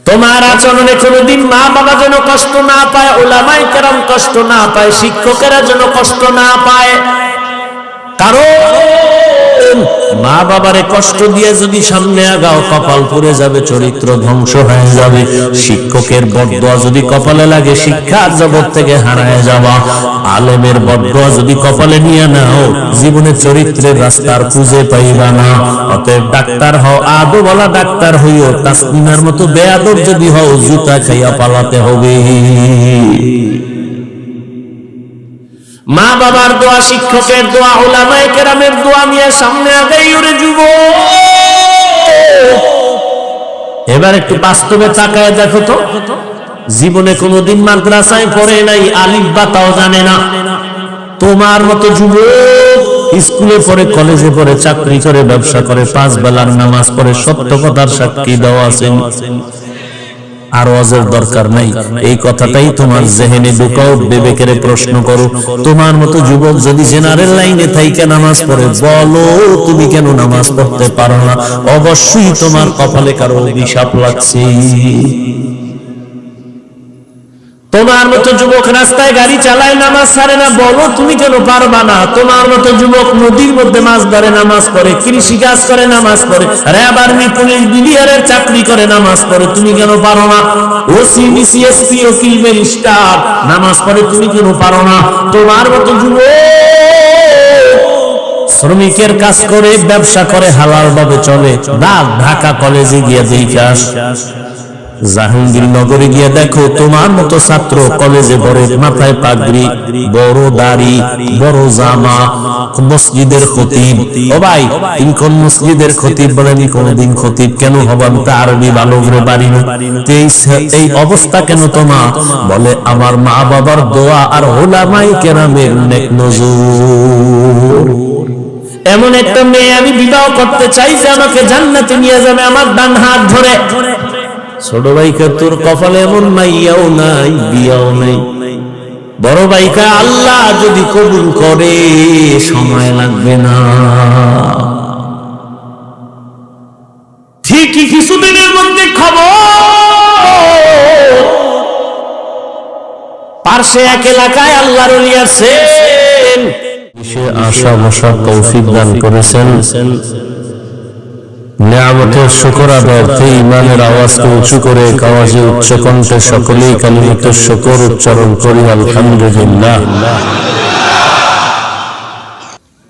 তোমার আচরণে কোনোদিন মা বাবা যেন কষ্ট না পায়, উলামায়ে কেরাম কষ্ট না পায়, শিক্ষকেরা যেন কষ্ট না পায়। কারণ মা বাবারে কষ্ট দিয়ে যদি সামনে আগাও কপাল পুড়ে যাবে, চরিত্র ধ্বংস হয়ে যাবে। শিক্ষকের বদদোয়া যদি কপালে লাগে শিক্ষার জগৎ থেকে হারায় যাওয়া। আলেমের বদদোয়া যদি কপালে নিয়ে নাও জীবনে চরিত্রের রাস্তার খুঁজে পাইবা না। অতএব ডাক্তার হও, আদবওয়ালা ডাক্তার হইও। তাসলিমার মতো বেয়াদব যদি হও জুতা খাইয়া পালাতে হবে। মা বাবার দোয়া, শিক্ষকের দোয়া, উলামায়ে কেরামের দোয়া নিয়ে সামনে আগাই ওরে যুবক। এবার একটু বাস্তবে তাকায় দেখো তো, জীবনে কোনোদিন মাদ্রাসায় পড়ে নাই, আলিফ বা তাও জানে না। তোমার মতো যুবক স্কুলে পড়ে, কলেজে পড়ে, চাকরি করে, ব্যবসা করে, 5 বেলার নামাজ পড়ে, সত্য কথার সাক্ষী দেওয়া আছেন। আর ওয়াজের দরকার নাই, এই কথাটাই তোমার জেহেনে ঢুকাও, বিবেকের প্রশ্ন করো। তোমার মতো যুবক যদি জেনারেল লাইনে থাইকা নামাজ পড়ে, বলো তুমি কেন নামাজ পড়তে পারো না? অবশ্যই তোমার কপালে কারো অভিশাপ লাগছে। তোমার মতো যুবক রাস্তায় গাড়ি চালায়, নামাজ ছাড়ে না, বলো তুমি কেন পারবা না? তোমার মতো যুবক নদীর মধ্যে মাছ ধরে, নামাজ পড়ে, কৃষি কাজ করে, নামাজ পড়ে, র্যাব, আর্মি, পুলিশ, বিডিআরের চাকরি করে, নামাজ পড়ে, তুমি কেন পারো না? ওসি, ডিসি, এসপি, উকিল, ম্যাজিস্ট্রেট নামাজ পড়ে, তুমি কেন পারো না? তোমার মতো যুবক শ্রমিকের কাজ করে, ব্যবসা করে, হালাল ভাবে চলে, ঢাকা কলেজে গিয়ে দেখে আস, জাহাঙ্গীরনগরে গিয়ে দেখো তোমার মতো ছাত্র কলেজে পড়ে, মাথায় পাগড়ি, বড় দাড়ি, বড় জামা, মসজিদের খতিব। ও ভাই, তুমি কোন মসজিদের খতিব? বলেনি কোনদিন খতিব কেন হবান? তা আরবি ভালো করে পারি না। এই অবস্থা কেন তোমার? বলে আমার মা বাবার দোয়া আর উলামায়ে কেরামের নেক নজর। এমন একটা মেয়ে আমি বিবাহ করতে চাই যে আমাকে জান্নাতে নিয়ে যাবে আমার ডান হাত ধরে। ছোট ভাইকে তোর কপালে এমন মাইয়াও নাই, বিয়াও নাই। বড় ভাইকে আল্লাহ যদি কবুল করে সময় লাগবে না, ঠিকই কিছুদিনের মধ্যে খবর পার্শ্বে এক এলাকায় আল্লাহর ওলি আছেন। সে আশা বসার তৌফিক দান করেছেন। নিয়ামতের শুকর আদায়ার্থে ঈমানের আওয়াজকে উঁচু করে আওয়াজে উচ্চ কণ্ঠে সকলেই কালিমাতুশ শুকর উচ্চারণ করি আলহামদুলিল্লাহ।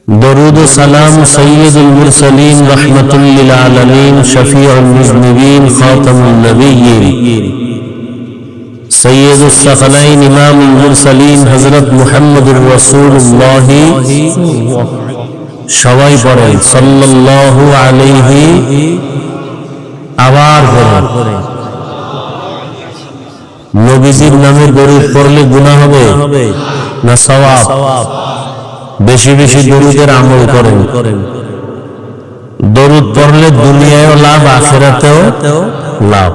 দরুদ ও সালাম সাইয়্যিদুল মুরসালিন রাহমাতুল লিল আলামিন শফিউল মুযনিবিন খাতামুন নবিয়্যিন সাইয়্যিদুস সাকলাইন ইমামুল মুরসালিন হযরত মুহাম্মদুর রাসূলুল্লাহ। সবাই পড়েন সাল্লাল্লাহু আলাইহি, আবার পড়েন। নবীজির নামে দরুদ পড়লে গুনাহ হবে না সওয়াব? বেশি বেশি দরুদের আমল করেন। দরুদ পড়লে দুনিয়ায়ও লাভ, আখিরাতেও লাভ।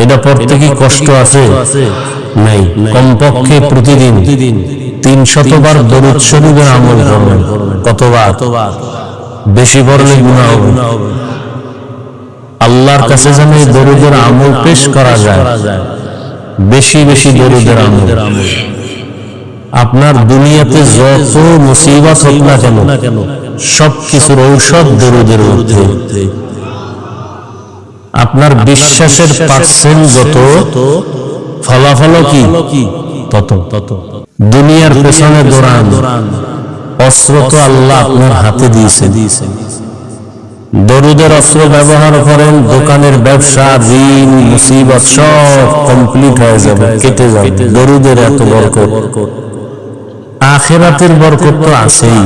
এটা পড়তে কি কষ্ট আছে? নাই। কমপক্ষে প্রতিদিন 300 বার দরুদ শরীফের আমল করবেন। কতবার? বেশি পড়লে গুনাহ হবে। আল্লাহর কাছে যেন এই দরুদের আমল পেশ করা যায়, বেশি বেশি দরুদের আমল। আপনার দুনিয়াতে যত মুসিবত হোক না কেন, সবকিছুর ঔষধ দরুদের মধ্যে। আপনার বিশ্বাসের পার্সেন্ট যত, ফলাফল কি তত। দুনিয়ার পেছনে দৌড়ান, অস্ত্র তো আল্লাহ আপনার হাতে দিয়েছেন। দরুদের অস্ত্র ব্যবহার করেন, দোকানের ব্যবসা, ঋণ, মুসিবত সব কমপ্লিট হয়ে যাবে, কেটে যাবে। দরুদের এত বরকত, আখিরাতের বরকত তো আছেই।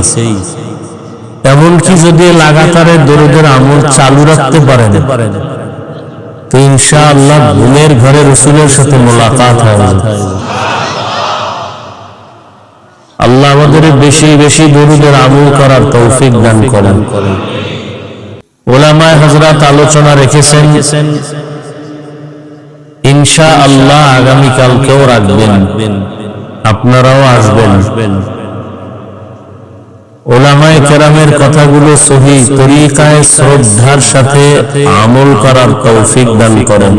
এমনকি যদি লাগাতারে দরুদের আমল চালু রাখতে পারেন তো ইনশাআল্লাহ ঘুমের ঘরে রাসূলের সাথে মোলাকাত হবে। আল্লাহ আমাদের বেশি বেশি দরুদের আমল করার তৌফিক দান করেন। উলামায়ে হযরত আলোচনা রেখেছেন, ইনশাআল্লাহ আগামী কালকেও রাখবেন, আপনারাও আসবেন। উলামায়ে কেরামের কথাগুলো সহিহ তরিকায় শ্রদ্ধার সাথে আমল করার তৌফিক দান করেন।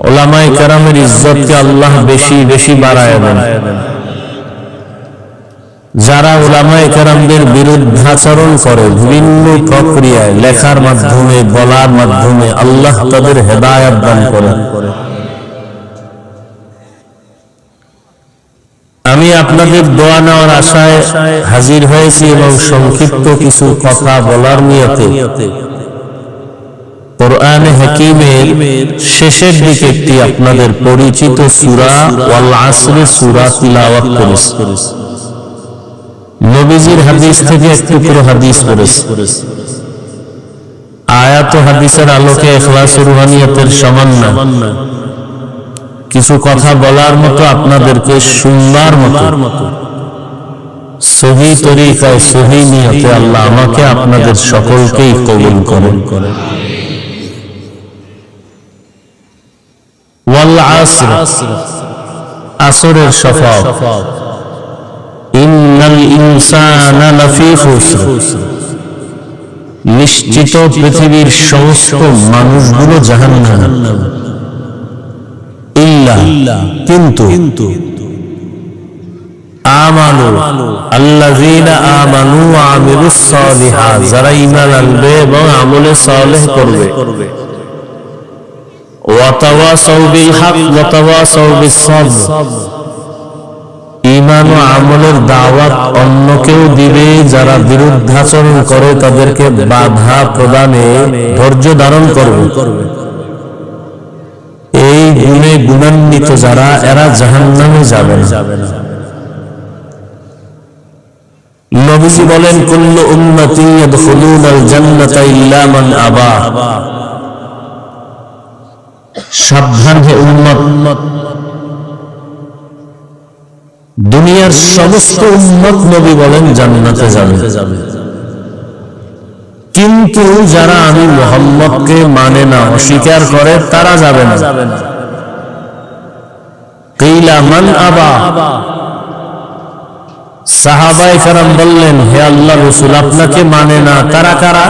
উলামায়ে কেরামের ইজ্জতকে আল্লাহ বেশি বেশি বাড়ায় দেন। যারা উলামায়ে কেরামদের বিরুদ্ধাচরণ করে বিভিন্ন প্রক্রিয়ায়, লেখার মাধ্যমে, বলার মাধ্যমে, আল্লাহ তাদের হেদায়েত দান করেন। আমি আপনাদের দোয়া নেওয়ার আশায় হাজির হয়েছি এবং সংক্ষিপ্ত কিছু কথা বলার নিয়তে কোরআনে হাকীমের শেষের দিকে একটি আপনাদের পরিচিত সূরা ওয়াল আসরে সূরা তিলাওয়াত করেছি। নবীজির হাদিস থেকে একটু পুরো হাদিস পড়েছি। আয়াত ও হাদিসের আলোকে ইখলাসের রুহানিয়তের সামান্য কিছু কথা বলার মতো, আপনাদেরকে শুনবার মতো সহি তরিকায় সহি নিয়তে আল্লাহ আমাকে আপনাদের সকলকেই কবুল করেন। ওয়াল আসর, আসরের শপথ। ইন্নাল ইনসানা লাফি খুসর, নিশ্চিত পৃথিবীর সমস্ত মানুষগুলো জাহান্নামে। ইল্লা, কিন্তু আমানু, আল্লাযীনা আমানু ওয়া আমিলুস সালিহাত, যারা ঈমান আনবে এবং আমলে সালেহ করবে। ওয়া তাওয়াসাউ বিল হক ওয়া তাওয়াসাউ বিস সাবর, ঈমান ও আমলের দাওয়াত অন্যকেও দিবে, যারা বিরুদ্ধাচরণ করে তাদেরকে বাধা প্রদানে ধৈর্য ধারণ করবে। এই গুণে গুণান্বিত যারা, এরা জাহান্নামে যাবে না। নবীজি বলেন, কুল্লু উম্মতি ইয়াদখুলুনাল জান্নাতা ইল্লা মান আবা। সাবধান হে উম্মত, দুনিয়ার সমস্ত উম্মত নবী বলেন জান্নাতে যাবে, কিন্তু যারা আমি মুহাম্মদকে মানে না, অস্বীকার করে, তারা যাবে না। কিলা মান আবা, সাহাবায়ে কেরাম বললেন, হে আল্লাহর রাসূল, আপনাকে মানে না, তারা কারা?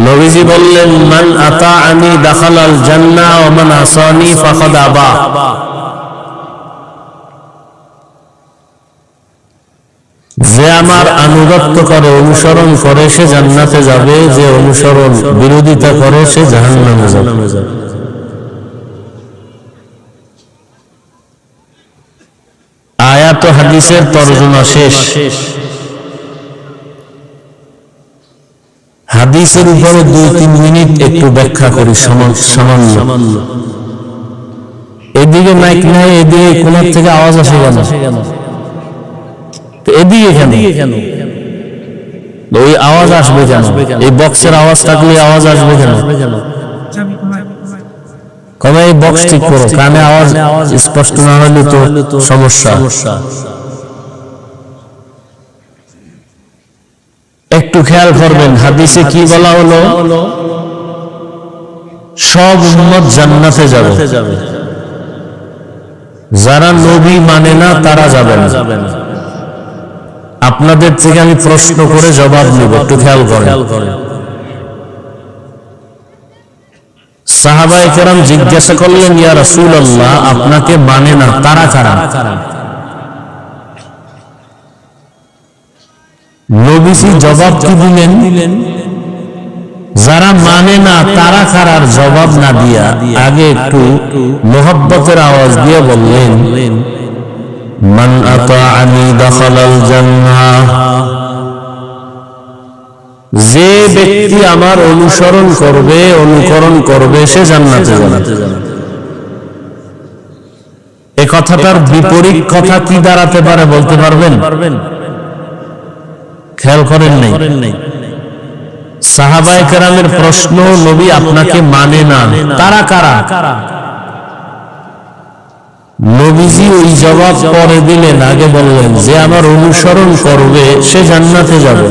নবীজি বললেন, মান আতাআনি দাখালাল জান্নাহ ওয়া মান আসানি ফাকাদ আবা। যে আমার আনুগত্য করে, অনুসরণ করে, সে জান্নাতে যাবে, যে অনুসরণ বিরোধিতা করে সে জাহান্নামে যাবে। আয়াত ও হাদিসের তরজমা শেষ। হাদিসের উপরে 2-3 মিনিট একটু ব্যাখ্যা করি সামান্য। এদিকে মাইক নাই, এদিকে কোনার থেকে আওয়াজ আসে কেন? এদিকে কেন? ওই আওয়াজ আসবে কেন? এই বক্সের আওয়াজ থাকলে আওয়াজ আসবে কেন? কবে এই বক্স ঠিক করো, কানে আওয়াজ স্পষ্ট না হলে তো সমস্যা। একটু খেয়াল করবেন, হাদিসে কি বলা হলো? সব উম্মত জান্নাতে যাবে, যারা নবী মানে না তারা যাবে না। আপনাদের থেকে আমি প্রশ্ন করে জবাব নেব, একটু খেয়াল করেন। সাহাবায়ে কেরাম জিজ্ঞাসা করলেন, ইয়া রাসূলুল্লাহ, আপনাকে মানে না, তারা কারা? নবীজি জবাব কি দিলেন? যারা মানে না তারা কারার জবাব না দিয়া আগে একটু মোহব্বতের আওয়াজ দিয়ে বললেন, মান আতাআনি দাখালাল জান্নাহ, যে ব্যক্তি আমার অনুসরণ করবে, অনুকরণ করবে, সে জান্নাতে যাবে। এই কথাটার বিপরীত কথা কি দাঁড়াতে পারে বলতে পারবেন? খেয়াল করেন নাই? সাহাবায়ে কেরামের প্রশ্ন, নবী আপনাকে মানে না, তারা কারা? নবীজি ওই জবাব পরে দিলেন, আগে বললেন যে আমার অনুসরণ করবে সে জান্নাতে যাবে।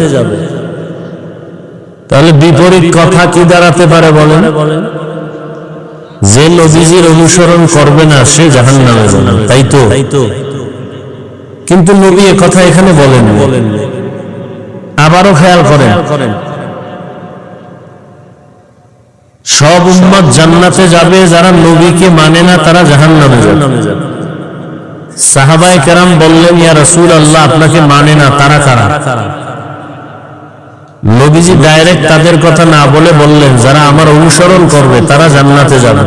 তাহলে বিপরীত কথা কি দাঁড়াতে পারে বলেন? যে নবীজির অনুসরণ করবে না সে জাহান্নামে যাবে, তাই তো? কিন্তু নবী এ কথা এখানে বলেন। আবারও খেয়াল করেন, সব উম্মত জান্নাতে যাবে, যারা নবীকে মানে না তারা জাহান্নামে যাবে। সাহাবায়ে কেরাম বললেন, ইয়া রাসূলুল্লাহ, আপনাকে মানে না তারা কারা? নবীজি ডাইরেক্ট তাদের কথা না বলে বললেন, যারা আমার অনুসরণ করবে তারা জান্নাতে যাবে।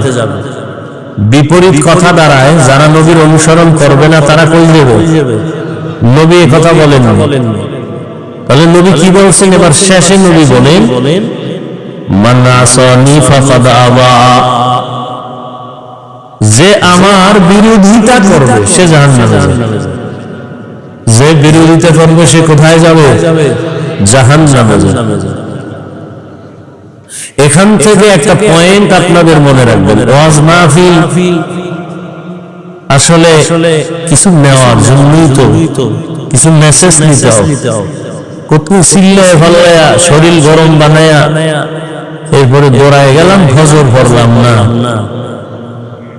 বিপরীত কথা দাঁড়ায়, যারা নবীর অনুসরণ করবে না তারা কই যাবে? নবী এই কথা বলেন। তাহলে নবী কি বলছেন? এবার শেষে নবী বলেন, মান আসানি ফাকাদ আবা, যে আমার বিরোধিতা করবে সে জাহান্নামে যাবে। যে বিরোধিতা করবে সে কোথায় যাবে? জাহান্নামে যাবে। এখান থেকে একটা পয়েন্ট আপনাদের মনে রাখবেন, ওয়াজ মাহফিল আসলে কিছু নেওয়ার জন্যই তো, কিছু মেসেজ নিতে হবে। কত চিল্লায় ভালায়া শরীর গরম বানায়া এরপরে দৌড়ায় গেলাম, ফজর পড়লাম না।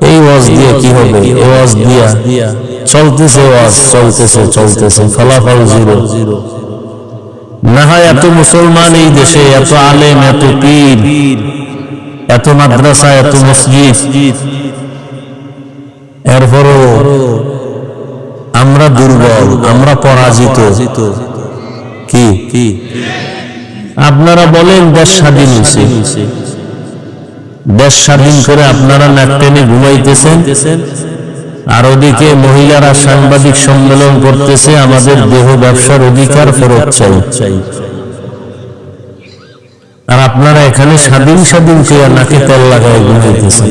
এই ওয়াজ দিয়ে কি হবে? এই ওয়াজ দিয়া চলতেছে, ওয়াজ চলতেছে, ফলাফল জিরো। না হয় এত মুসলমান এই দেশে, এত আলেম, এত পীর, এত মাদ্রাসা, এত মসজিদ, এরপরও আমরা দুর্বল, আমরা পরাজিত। কি আপনারা বলেন দেশ স্বাধীন হয়েছে, দেশ স্বাধীন করে আপনারা নাক টেনে ঘুমাইতেছেন, আর ওদিকে মহিলারা সাংবাদিক সম্মেলন করতেছে, আমাদের দেহ ব্যবসার অধিকার ফেরত চাই। আর আপনারা এখানে স্বাধীন কে নাকে তেল লাগায় ঘুমাইতেছেন।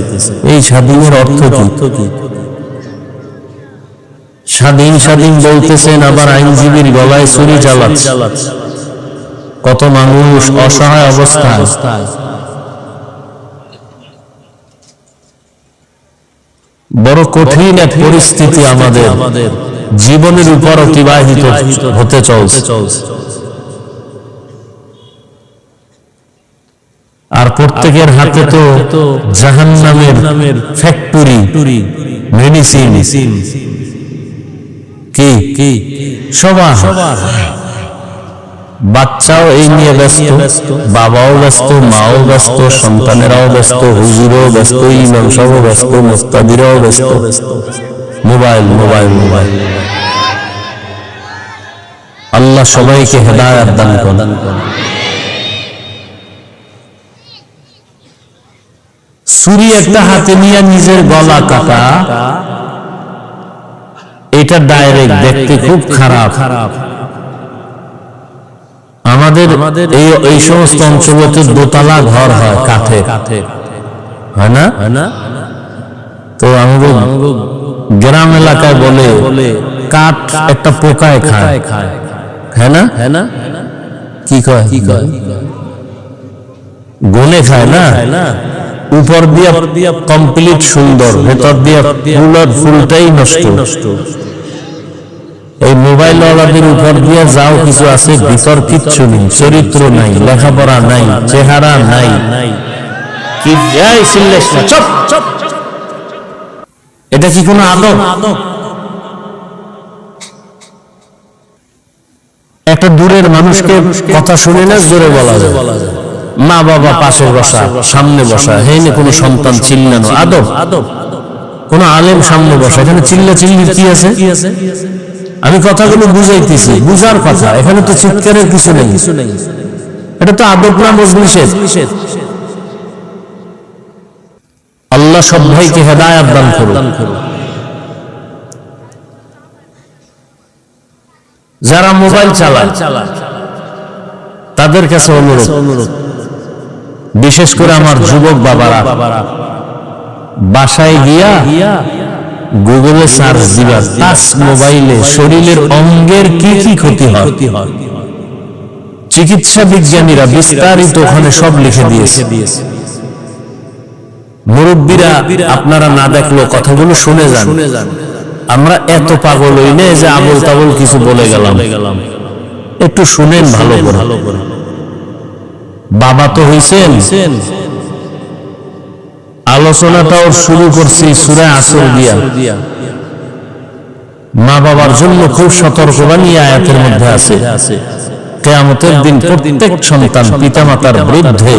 এই স্বাধীনের অর্থ কি? স্বাধীন বলতেছেন, আবার আইনজীবীর গলায় ছুরি চালাচ্ছে। কত মানুষ অসহায় অবস্থায়। বড় কঠিন এক পরিস্থিতি আমাদের জীবনের উপর অতিবাহিত হতে চলছে। আর প্রত্যেকের হাতে তো জাহান্নামের ফ্যাক্টরি, মেডিসিন। কি সবার বাচ্চাও এই নিয়ে ব্যস্ত, বাবাও ব্যস্ত, মাও ব্যস্ত, সন্তানেরাও ব্যস্ত, হুজুরও ব্যস্ত, ইমাম সাহেবও ব্যস্ত, মুফতাদিরাও ব্যস্ত। মোবাইল। আল্লাহ সবাইকে হেদায়েত দান করেন। ছুরি একটা হাতে নিয়ে নিজের গলা কাটা, এটা ডাইরেক্ট দেখতে খুব খারাপ। আমাদের এই সমস্ত অঞ্চলতে দোতলা ঘর হয় কাঠে, হয় না? তো আমাদের গ্রাম এলাকায় বলে কাঠ একটা পোকায় খায়, হ্যাঁ না? কি কয়? গনে খায় না? উপর দিয়া কমপ্লিট সুন্দর, ভেতর দিয়া ফুলটাই নষ্ট। এই মোবাইল ওয়ালাদের উপর দিয়ে যাও কিছু আছে, ভিতর কিচ্ছু নেই, চরিত্র নাই, লেখাপড়া নাই, চেহারা নাই। এটা কি কোনো আদব? একটা দূরের মানুষকে কথা শুনে না জোরে বলা যায়, মা বাবা পাশে বসা, সামনে বসা, হেনে কোনো সন্তান চিল্লানো আদব। কোন আলেম সামনে বসা, এখানে চিল্লির কি আছে? আমি কথাগুলো বুঝাইতেছি, বুঝার কথা, এখানে তো চিৎকারের কিছু নেই। এটা তো আদব না মজলিসের। আল্লাহ সব ভাইকে হেদায়েত দান করুন। যারা মোবাইল চালায় তাদের কাছে অনুরোধ, বিশেষ করে আমার যুবক বাবারা, বাসায় গিয়া গুগলে সার্চ দিবা টাচ মোবাইলে শরীরের অঙ্গের কি ক্ষতি হয়। চিকিৎসা বিজ্ঞানীরা বিস্তারিত ওখানে সব লিখে দিয়েছে। মুরব্বীরা আপনারা না দেখলেও কথাগুলো শুনে যান। আমরা এত পাগল হই না যে আবল তাবল কিছু বলে গেলাম, একটু শুনেন ভালো করে। বাবা তো হইছেন, আলোচনাটাও শুরু করছি সূরা আসর দিয়া। মা বাবার জন্য খুব সতর্কবাণী আয়াতের মধ্যে আছে। কিয়ামতের দিন প্রত্যেক সন্তান পিতামাতার বিরুদ্ধে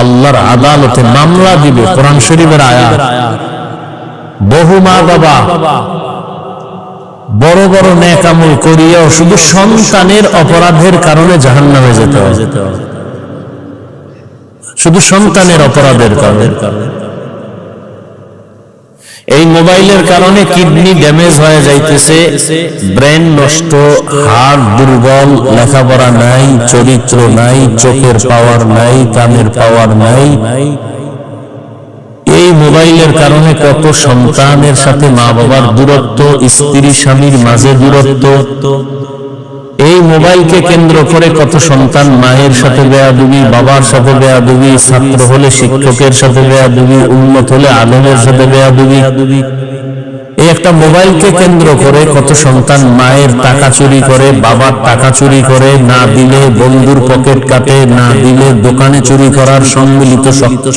আল্লাহর আদালতে মামলা দিবে। কোরআন শরীফের আয়াত। বহু মা বাবা বড় বড় নেক আমল করিয়াও শুধু সন্তানের অপরাধের কারণে জাহান্নামে যেতে হয়, শুধু সন্তানের অপরাধের কারণে। এই মোবাইলের কারণে কিডনি ড্যামেজ হয়ে যাইতেছে, ব্রেন নষ্ট, হার্ট দুর্বল, লেখাপড়া নাই, চরিত্র নাই, চোখের পাওয়ার নাই, কানের পাওয়ার নাই। এই মোবাইলের কারণে কত সন্তানের সাথে মা বাবার দূরত্ব, স্ত্রী স্বামীর মাঝে দূরত্ব। এই মোবাইলকে কেন্দ্র করে কত সন্তান মায়ের সাথে বেয়াদবি, বাবার সাথে বেয়াদবি, ছাত্র হলে শিক্ষকের সাথে বেয়াদবি, উন্নত হলে আলেমের সাথে বেয়াদবি। এই একটা মোবাইলকে কেন্দ্র করে কত সন্তান মায়ের টাকা চুরি করে, বাবার টাকা চুরি করে, না দিলে বন্ধুর পকেট কাটে, না দিলে দোকানে চুরি করার সম্মিলিত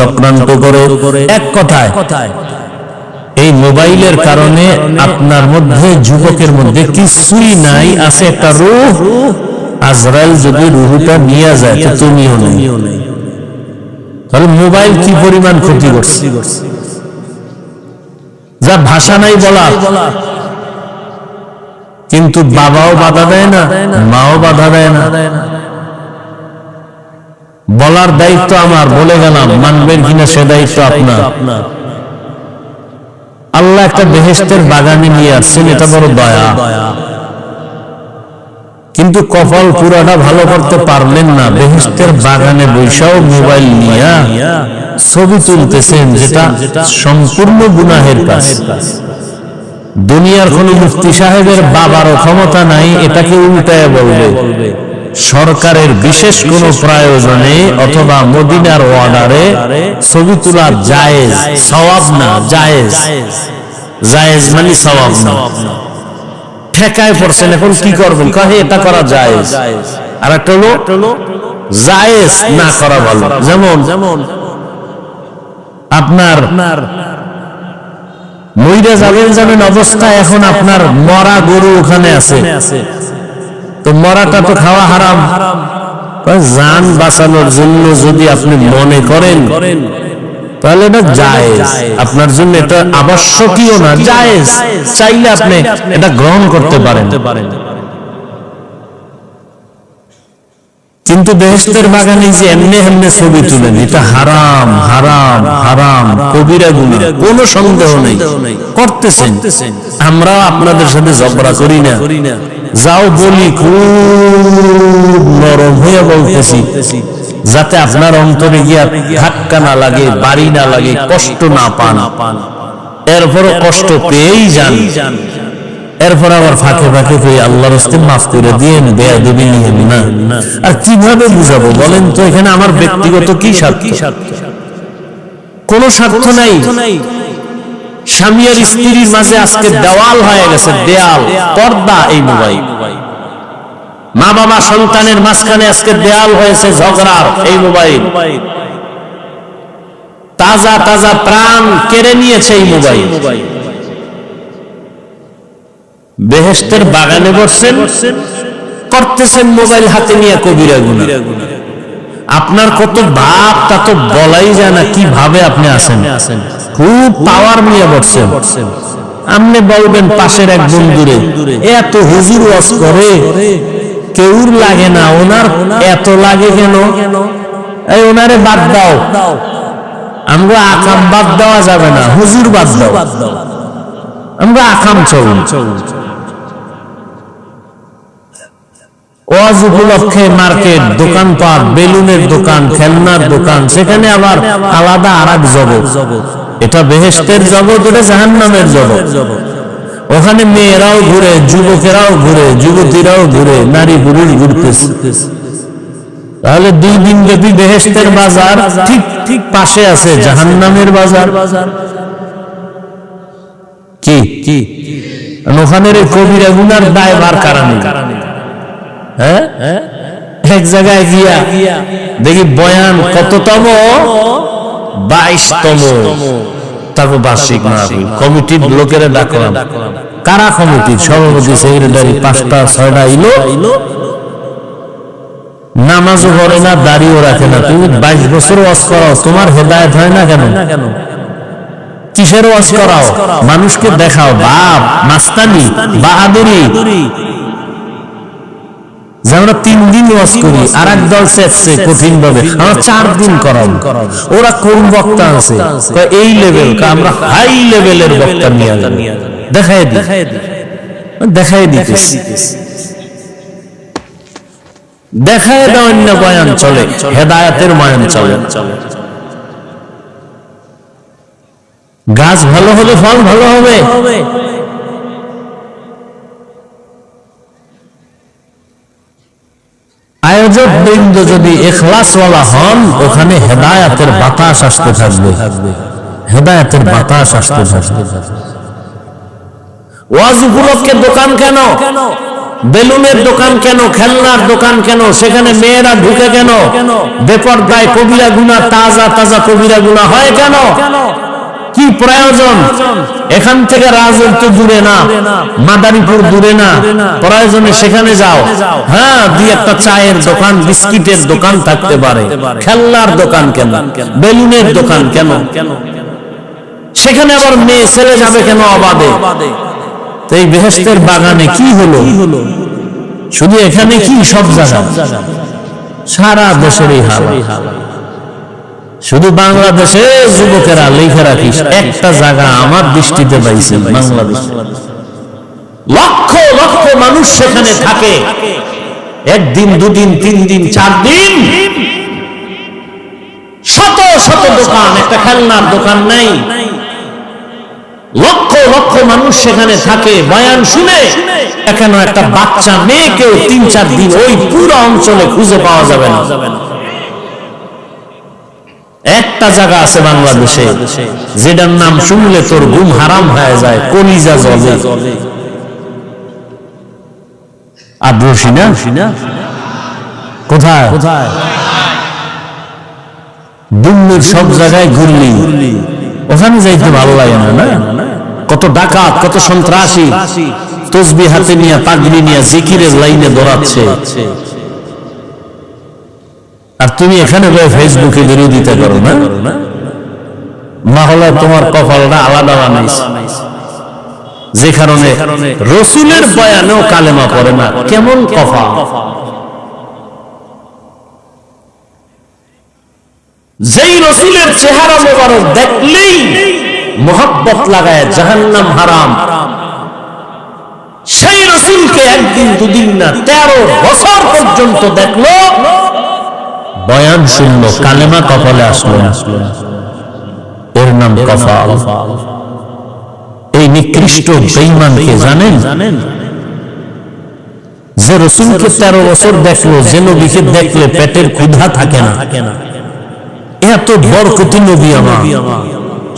চক্রান্ত করে। এক কথায় এই মোবাইলের কারণে আপনার মধ্যে, যুবকের মধ্যে কিছুই নাই, আছে একটা রূহ। আজরাইল যদি রূহটা নিয়ে যায় তো তুমিও নেই। তাহলে মোবাইল কি পরিমাণ ক্ষতি করছে, যা ভাষা নাই বলা। কিন্তু বাবাও বাধা দেয় না, মাও বাধা দেয় না। বলার দায়িত্ব আমার, বলে গেলাম, মানবেন কিনা সে দায়িত্ব আপনার। আল্লাহ একটা বেহেশতের বাগানে নিয়ে আসছেন, এটা বড় দয়া। কিন্তু কপাল পুরাটা ভালো করতে পারলেন না। বেহেশতের বাগানে বৈশাও মোবাইল নিয়ে ছবি তুলতেছেন, যেটা সম্পূর্ণ গুনাহের কাজ। দুনিয়ার কোন মুফতি সাহেবের বাবারও ক্ষমতা নাই এটাকে উল্টায় বলবে। সরকারের বিশেষ কোন প্রয়োজনে অথবা মদিনার অর্ডারে ছবি তোলা জায়েজ, সওয়াব না, জায়েজ। জায়েজ মানে সওয়াব না। ঠেকায় পড়ছেন, এখন কি করবেন? কহে এটা করা জায়েজ। আর একটা হলো জায়েজ না করা ভালো। যেমন আপনার মইরা যাবেন অবস্থা, এখন আপনার মরা গরু ওখানে আছে, তো মরাটা তো খাওয়া হারাম। জান বাঁচানোর জন্য যদি আপনি মনে করেন তাহলে এটা জায়েজ, আপনার জন্য এটা আবশ্যকীয় না, জায়েজ। চাইলে আপনি এটা গ্রহণ করতে পারেন। কিন্তু বেহেশতের বাগানে যে এমনি এমনি ছবি তুলেন, এটা হারাম, হারাম, হারাম, কবিরা গুনাহ, কোনো সন্দেহ নেই। করতেছেন, আমরাও আপনাদের সাথে ঝগড়া করি না। যাও বলি, খুব নরম হয়ে বলতেছি, যাতে আপনার অন্তরে গিয়া ধাক্কা না লাগে, বাড়ি না লাগে, কষ্ট না পান। এরপরও কষ্ট পেয়েই যান। এরপর আবার ফাঁকে ফাঁকে পেয়ে আল্লাহর রাস্তায় মাফ করে দিয়েন, বেয়াদবি নিয়েন না। আর কিভাবে বুঝাবো বলেন তো? এখানে আমার ব্যক্তিগত কি স্বার্থ? কোন স্বার্থ নাই। স্বামী আর স্ত্রীর মাঝে আজকে দেওয়াল হয়ে গেছে, দেয়াল, পর্দা, এই মোবাইল। মা বাবা সন্তানের মাঝখানে আজকে দেয়াল হয়েছে ঝগড়ার, এই মোবাইল। তাজা তাজা প্রাণ কেড়ে নিয়েছে এই মোবাইল। বেহেশতের বাগানে বসছেন, করতেছেন মোবাইল হাতে নিয়ে কবিরা গুনাহ। আপনার কত ভাব তা তো বলাই যায় না, কিভাবে আপনি আছেন। খুব পাওয়ার নিয়ে বসছেন। আপনি বলবেন পাশের এক বন্ধুরে, এত হুজুর ওয়াজ করে, কেউর লাগে না, ওনার এত লাগে কেন? এই ওনারে বাদ দাও। আমরা আকাম বাদ দেওয়া যাবে না, হুজুর বাদ দাও, আমরা আকাম চলুন। ওয়াজ উপলক্ষে মার্কেট, দোকানপাট, বেলুনের দোকান, খেলনার দোকান, সেখানে আবার আলাদা আরেক জগৎ। এটা বেহেশতের জগৎ, এটা জাহান্নামের জগৎ। ওখানে মেয়েরাও ঘুরে, যুবকেরাও ঘুরে, যুবতীরাও ঘুরে, নারী পুরুষ ঘুরতেছে। তাহলে 2 দিন ব্যাপী বেহেশতের বাজার, ঠিক ঠিক পাশে আছে জাহান্নামের বাজার। কি কি ওখানের এই কবিরা গুনার দায়ভার কারণে, হ্যাঁ, এক জায়গায় গিয়া দেখি বয়ান কততম, 22তম, তারপর বার্ষিক মাহফিল। কমিটির লোকেরা ডাকলাম। কারা কমিটির? সভাপতি, সেক্রেটারি, 5টা 6টা ইলো। নামাজও পড়ে না, দাড়িও রাখে না, তুমি 22 বছর ওয়াজ করাও, তোমার হেদায়েত হয় না কেন? কিসের ওয়াজ করাও? মানুষকে দেখাও বাপ, মাস্তানি, বাহাদুরি। যে আমরা 3 দিন ওয়াজ করি, আর এক দল চেপছে কঠিন ভাবে, আমরা 4 দিন করাও। ওরা কোন বক্তা আছে? এই লেভেল, আমরা হাই লেভেলের বক্তা নিয়ে দেখাই দিতেছি। দেখায় দেওয়া অন্য বয়ান চলে, হেদায়েতের বয়ান চলে। গাছ ভালো হলে ফল ভালো হবে। আয়োজক বৃন্দ যদি ইখলাসওয়ালা হন, ওখানে হেদায়েতের বাতাস আসতে থাকবে, হেদায়েতের বাতাস আসতে থাকবে। ওয়াজ উপলক্ষে দোকান কেন? বেলুনের দোকান কেন? খেলনার দোকান কেন? সেখানে মেয়েরা ঢুকে কেন? বেপরদায় কবিরা গুনাহ, তাজা তাজা কবিরা গুনাহ হয় কেন? কি প্রয়োজন? এখান থেকে রাজত্ব দূরে না, মাদারীপুর দূরে না, প্রয়োজনে সেখানে যাও। হ্যাঁ, দুই একটা চায়ের দোকান, বিস্কিটের দোকান থাকতে পারে, খেলনার দোকান কেন? বেলুনের দোকান কেন? সেখানে আবার মেয়ে ছেলে যাবে কেন অবাধে? এই বেহেশতের বাগানে কি হলো? শুধু এখানে কি, সব জায়গা, সারা দেশের এই হাল। শুধু বাংলাদেশে যুবকেরা লিখে রাখিস, একটা জায়গা আমার দৃষ্টিতে পাইছে, বাংলাদেশ লক্ষ লক্ষ মানুষ সেখানে থাকে, 1 দিন 2 দিন 3 দিন 4 দিন, শত শত দোকান, একটা খেলনার দোকান নাই। লক্ষ লক্ষ মানুষ সেখানে থাকে, বয়ান শুনে। এখানে একটা বাচ্চা মেয়েকেও 3-4 দিন ওই পুরো অঞ্চলে খুঁজে পাওয়া যাবে না। একটা জায়গা আছে বাংলাদেশে যেটার নাম শুনলে তোর ঘুম হারাম হয়ে যায়, কলিজা জ্বলে। আদ্রসী না? কোথায়? দিল্লির সব জায়গায় ঘুরলি, ওখানে যাইতে ভালো লাগে না? কত ডাকাত, কত সন্ত্রাসী তসবিহ হাতে নিয়ে, পাগড়ি নিয়ে জিকিরের লাইনে দৌড়াচ্ছে, আর তুমি এখানে ফেসবুকে বিরোধিতা করো না? মহলে তোমার কপালটা আলাদা বানাইছে, যে কারণে রসুলের বয়ানেও কালেমা পড়ে না। কেমন কফা! যেই রসুলের চেহারা মোবারক দেখলেই মোহাব্বত লাগায় জাহান্নাম হারাম, সেই রসুলকে 1 দিন 2 দিন না 13 বছর পর্যন্ত দেখলো, বয়ান শুনলো, কালেমা কপালে আসলো, এর নাম কফাল। এই নিকৃষ্ট বেঈমানকে জানেন? যে রসুলকে 13 বছর দেখলো, যে নবীকে দেখলে পেটের ক্ষুধা থাকে না, এত বরকতি নবী আমার,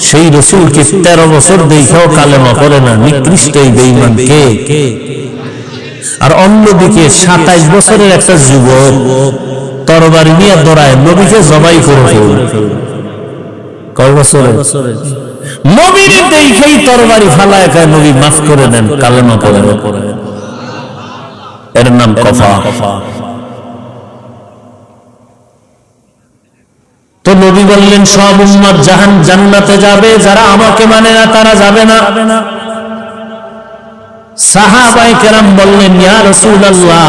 সেই রসুলকে 13 বছর দেখাও কালেমা করে না, নিকৃষ্ট এই বেঈমান কে? আর অন্যদিকে 27 বছরের একটা যুবক তরবারি নিয়ে দৌড়ায়, নবীকে জবাই করে ফেলল। কয় বছরে? নবীর দেখেই তরবারি ফালায়, কয় নবী মাফ করে দেন, কালেমা পড়ে। এর নাম কফা। তো নবী বললেন সব উম্মত জান্নাতে যাবে, যারা আমাকে মানে না তারা যাবে না। সাহাবায়ে কেরাম বললেন ইয়া রাসূলুল্লাহ,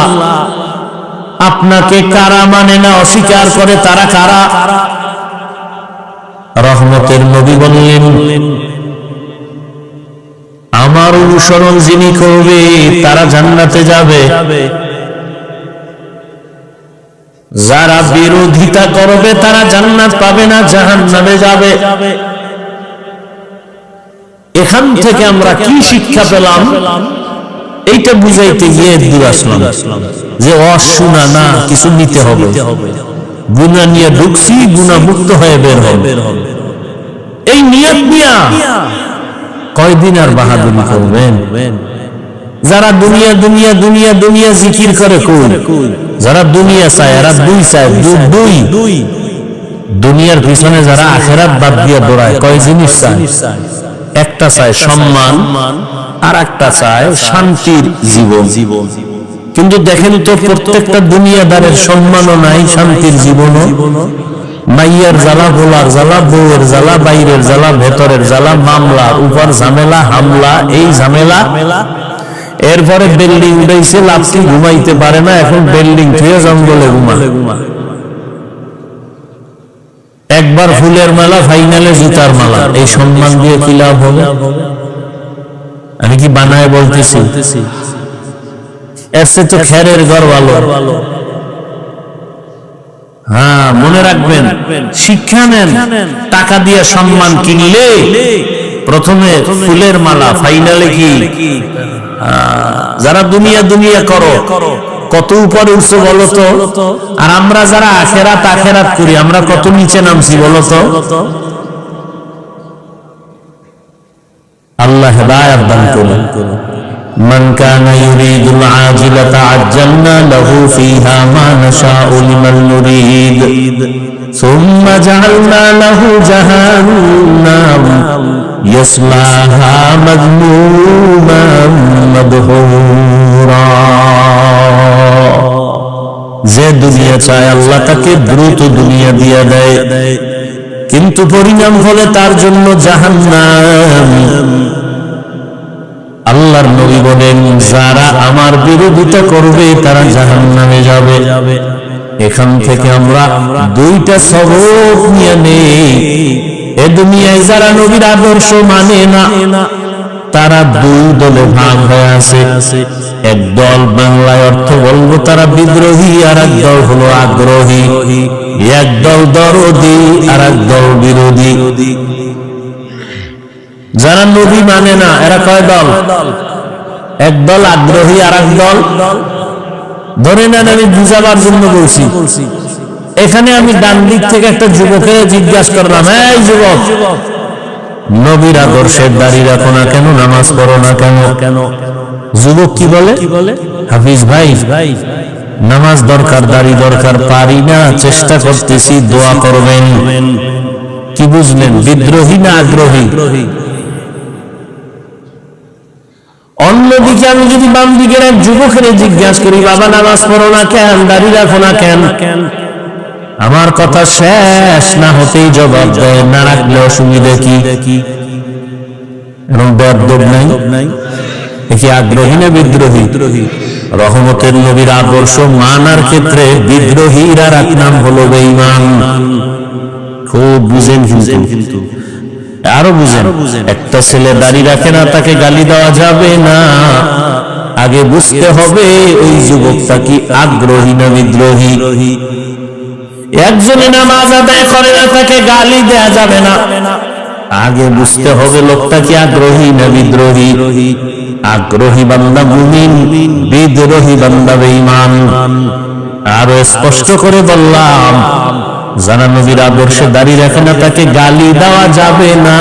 আপনাকে কারা মানে না, অস্বীকার করে, তারা কারা? রহমতের নবী বললেন আমার অনুসরণ যিনি করবে তারা জান্নাতে যাবে, যারা বিরোধিতা করবে তারা জান্নাত পাবে না, জাহান্নামে যাবে। এখান থেকে আমরা কি শিক্ষা পেলাম? এইটা বুঝাইতে গিয়ে দূর আসলাম যে অশুনা না, কিছু নিতে হবে। গুনাহ নিয়ে ঢুকছি, গুনাহ মুক্ত হয়ে বের হবে, এই নিয়ত নিয়া কয়দিন আর বাহাদুরি করবেন? যারা দুনিয়া দুনিয়া দুনিয়া দুনিয়া জিকির করে, কই যারা দুনিয়া চায়, এরা দুই চায়, দুই দুনিয়ার পিছনে যারা আখিরাত বাদ দিয়ে দৌড়ায়, কয় জিনিস চায়? একটা চায় সম্মান, আর একটা চায় শান্তির জীবন। কিন্তু দেখেন তো প্রত্যেকটা দুনিয়াদারের সম্মানও নাই, শান্তির জীবনও। মাইয়ার জ্বালা, ভোলার জ্বালা, বউয়ের জ্বালা, বাইরের জ্বালা, ভেতরের জ্বালা, মামলা, উপর ঝামেলা, হামলা, এই ঝামেলা। এরপরে বিল্ডিং উঠাইছে, লাফটি ঘুমাইতে পারে না, এখন বিল্ডিং থুয়ে জঙ্গলে ঘুমা। একবার ফুলের মালা, ফাইনালে জুতার মালা। এই সম্মান দিয়ে কি লাভ হবে? আমি কি বানায় বলতেছি? এর চেয়ে তো খেরের ঘর ভালো। হ্যাঁ, মনে রাখবেন, শিক্ষা নেন। টাকা দিয়ে সম্মান কিনলে প্রথমে ফুলের মালা, ফাইনালে কি? যারা দুনিয়া দুনিয়া করো, কত উপরে উঠছে বলো তো। আর আমরা যারা আখেরাত আখেরাত করি, আমরা কত নিচে নামছি বলো তো। আল্লাহ হেদায়েত দান করুন। من كان يريد العاجلة عجلنا له فيها ما نشاء لمن نريد ثم جعلنا له جهنم يصلاها مذموما مدحورا। যে দুনিয়া চায় আল্লাহ তাকে দ্রুত দুনিয়া দিয়ে দেয়, কিন্তু পরিণাম হলে তার জন্য জাহান্নাম। আল্লাহর নবী বলেন, যারা আমার বিরোধিতা করবে তারা জাহান্নামে যাবে। এখান থেকে আমরা দুইটা সবক নিয়ে নেই। এ দুনিয়ায় যারা নবীর আদর্শ মানে না, তারা দুই দলে ভাগ হয়ে আছে। এক দল, বাংলায় অর্থ বলবো তারা বিদ্রোহী, আর এক দল হলো আগ্রহী। এক দল দরদি, আর এক দল বিরোধী। যারা নবী মানে না এরা কয় দল? এক দল আগ্রহী, আর এক দল। ধরে নেন, আমি বুঝাবার জন্য বলছি। এখানে আমি ডান দিক থেকে একটা যুবকে জিজ্ঞাসা করলাম, এই যুবক, নবীর আদর্শের দাড়ি রাখো না কেন, নামাজ পড়ো না কেন? যুবক কি বলে? হাফিজ ভাই, নামাজ দরকার, দাড়ি দরকার, পারি না, চেষ্টা করতেছি, দোয়া করবেন। কি বুঝলেন? বিদ্রোহী না আগ্রহী? অন্যদিকে আমি যদি বাম দিকের এক যুবকের জিজ্ঞাসা করি, বাবা নামাজ পড়ো না কেন, দাড়ি রাখো না কেন, আমার কথা শেষ না হতেই জবাব দেয়, না রাখলে অসুবিধা কি? এরকম বেয়াদব নাই? কি আগ্রহী না বিদ্রোহী? রহমতের নবীর আদর্শ মানার ক্ষেত্রে বিদ্রোহীর আর এক নাম হলো বেঈমান। খুব বুঝেন কিন্তু, আরো বুঝেন। একটা ছেলে দাড়ি রাখে না, তাকে গালি দেওয়া যাবে না। আগে বুঝতে হবে ওই যুবকটা কি আগ্রহী না বিদ্রোহী। একজনে নামাজ আদায় করে না, তাকে গালি দেওয়া যাবে না। আগে বুঝতে হবে লোকটা কি আগ্রহী না বিদ্রোহী। আগ্রহী বান্দা মুমিন, বিদ্রোহী বান্দা বেঈমান। আরো স্পষ্ট করে বললাম, যারা নবীর আদর্শে দাড়ি রাখে না তাকে গালি দেওয়া যাবে না।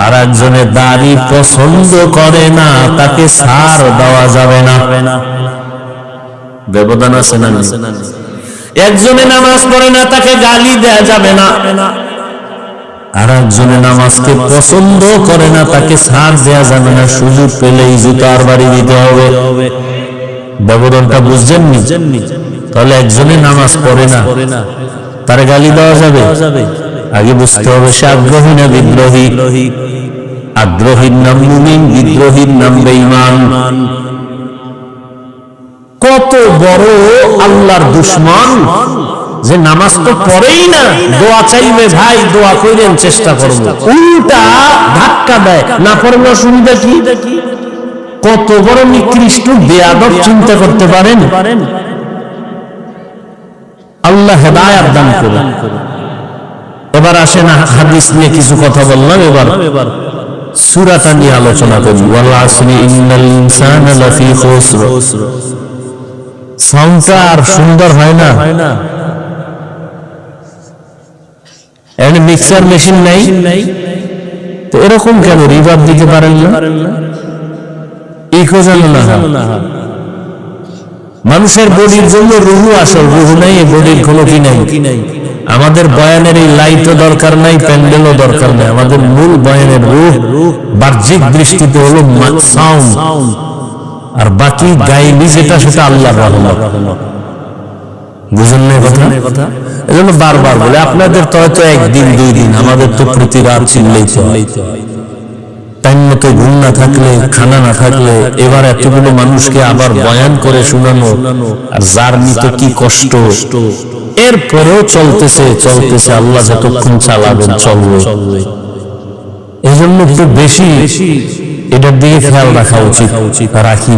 আর একজনের দাড়ি পছন্দ করে না, তাকে ছাড় দেওয়া যাবে না। ব্যবধান আছে না? একজনে নামাজ পড়ে না, তাকে গালি দেওয়া যাবে না। আর একজনে নামাজকে পছন্দ করে না, তাকে ছাড় দেওয়া যাবে না। সুযোগ পেলেই জুতার বাড়ি দিতে হবে। ব্যবধানটা বুঝছেন নি? তাহলে একজনে নামাজ পড়ে না, তারে গালি দেওয়া যাবে? আগে বুঝতে হবে সে আগ্রহী না বিদ্রোহী। আগ্রহীর নাম মুমিন, বিদ্রোহীর নাম বেঈমান। কত বড় আল্লাহর দুশমন যে নামাজ তো পড়েই না, দোয়া চাইবে, ভাই দোয়া করেন, চেষ্টা করবো, উল্টা ধাক্কা দেয়, না পড়লে অসুবিধা কি? কত বড় নিকৃষ্ট বেয়াদব, চিন্তা করতে পারেন? আল্লাহ হেদায়েত দান করুন। এবার আসেন, হাদিস নিয়ে কিছু কথা বললাম, এবার সূরাটা নিয়ে আলোচনা করি। ওয়াল আসরি ইন্নাল ইনসানা লাফি খুসর। সাউন্ডটা আর সুন্দর হয় না? এখানে মিক্সার মেশিন নাই তো এরকম কেন? রিভার্ব দিতে পারেন না? ইকো যেন না হয়। মানুষের বডির জন্য রুহু আসল, রুহু নাই, বডির কোনো কি নাই। আমাদের বয়ানের এই লাইটও দরকার নাই, প্যান্ডেলও দরকার নাই। আমাদের মূল বয়ানের রুহ বাহ্যিক দৃষ্টিতে হলো সাউন্ড। আর বাকি গায়েবী যেটা সেটা আল্লাহর রহমত। বুঝেন না কথা? এজন্য বারবার বলে আপনাদের তো হয়তো একদিন 2 দিন, আমাদের তো প্রতি রাত চিল্লেই তো হয়। টাইম মতো ঘুম না থাকলে, খানা না থাকলে, এবার এতগুলো মানুষকে আবার বয়ান করে শোনানো, আর জার্নি তো কি কষ্ট। এরপরেও চলতেছে, আল্লাহ যতক্ষণ চালাবেন চলবে। এই জন্য একটু বেশি এটার দিকে খেয়াল রাখা উচিত, রাখি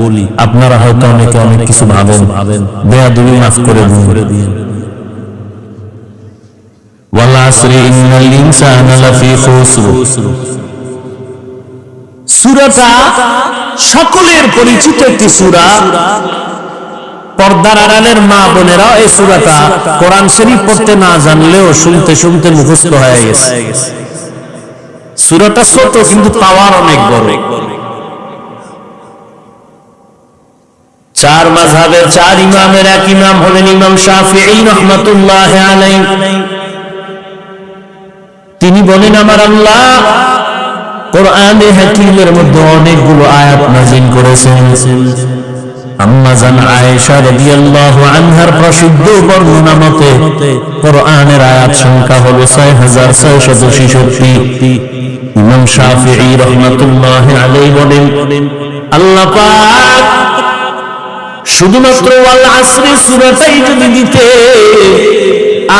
বলি। আপনারা হয়তো অনেকে অনেক কিছু ভাবেন, বেয়াদবি মাফ করে দিন। ওয়াল আসরি ইন্নাল ইনসানা লাফি খুসর। সূরাটা সকলের পরিচিত একটি সূরা। পর্দার আড়ালের মা বোনেরা এই সূরাটা কোরআন শরীফ পড়তে না জানলেও শুনতে শুনতে মুখস্থ হয়ে গেছে। সূরাটা ছোট কিন্তু পাওয়ার অনেক বড়। 4 মাযহাবের 4 ইমামের এক ইমাম হলেন ইমাম শাফিঈ রাহমাতুল্লাহ আলাইহি। তিনি বলেন, আমার আল্লাহ কোরআনে হাকীমের মধ্যে অনেকগুলো আয়াত নাযিল করেছেন। আম্মা জান আয়েশা রাদিয়াল্লাহু আনহার প্রসিদ্ধ বর্ণনা মতে কোরআনের আয়াত সংখ্যা হলো 6666। ইমাম শাফিঈ রাহমাতুল্লাহ আলাইহি বলেন, আল্লাহ পাক শুধুমাত্র ওয়াল আসরি সূরাটাই যদি দিতে,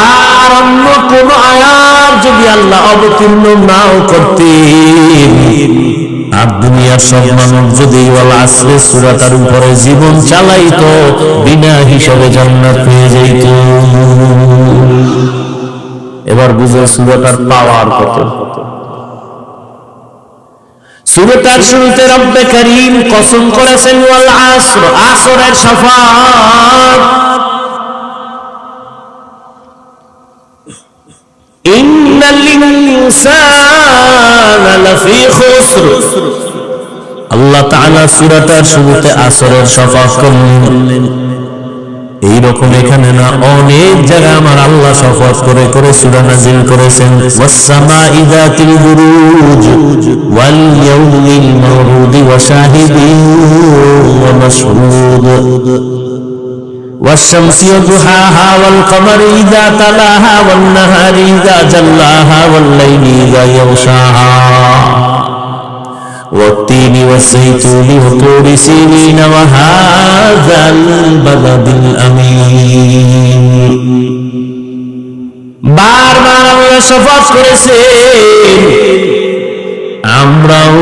আর অন্য কোন আয়াত যদি আল্লাহ অবতীর্ণ নাও করতেন, আর দুনিয়ার সব মানুষ যদি ওয়াল আসরি সূরাটার উপরে জীবন চালাইতো, বিনা হিসাবে জান্নাত পেয়ে যাইত। এবার বুঝো সূরাটার পাওয়ার কত। সূরাটার শুরুতে রব্বে কারীম কসম করেছেন ওয়াল আসর, আসরের শাফাত। ইন্নাল ইনসানা লাফি খুসর। আল্লাহ তাআলা সূরাটার শুরুতে আসরের শাফাত করলেন। এইরকম এখানে না, অনেক জায়গায় আমার আল্লাহ শপথ করে করে সূরা নাযিল করেছেন। ওয়াস-সামাই যাতিল বুরুজ ওয়াল ইয়াউমিল মাউউদ ওয়া শাহিদিন ওয়া মাশহুদ ওয়াশ-শামসি ওয়া-দুহাহা ওয়াল-কমারি ইযা তালাহা ওয়ান-নাহারি ইযা জাল্লাহা ওয়াল-লাইলি ইযা ইয়াগশাহা والتين والزيتون وطور سينين وهذا البلد الأمين। বারবার আল্লাহ শপথ করেছেন। আমরাও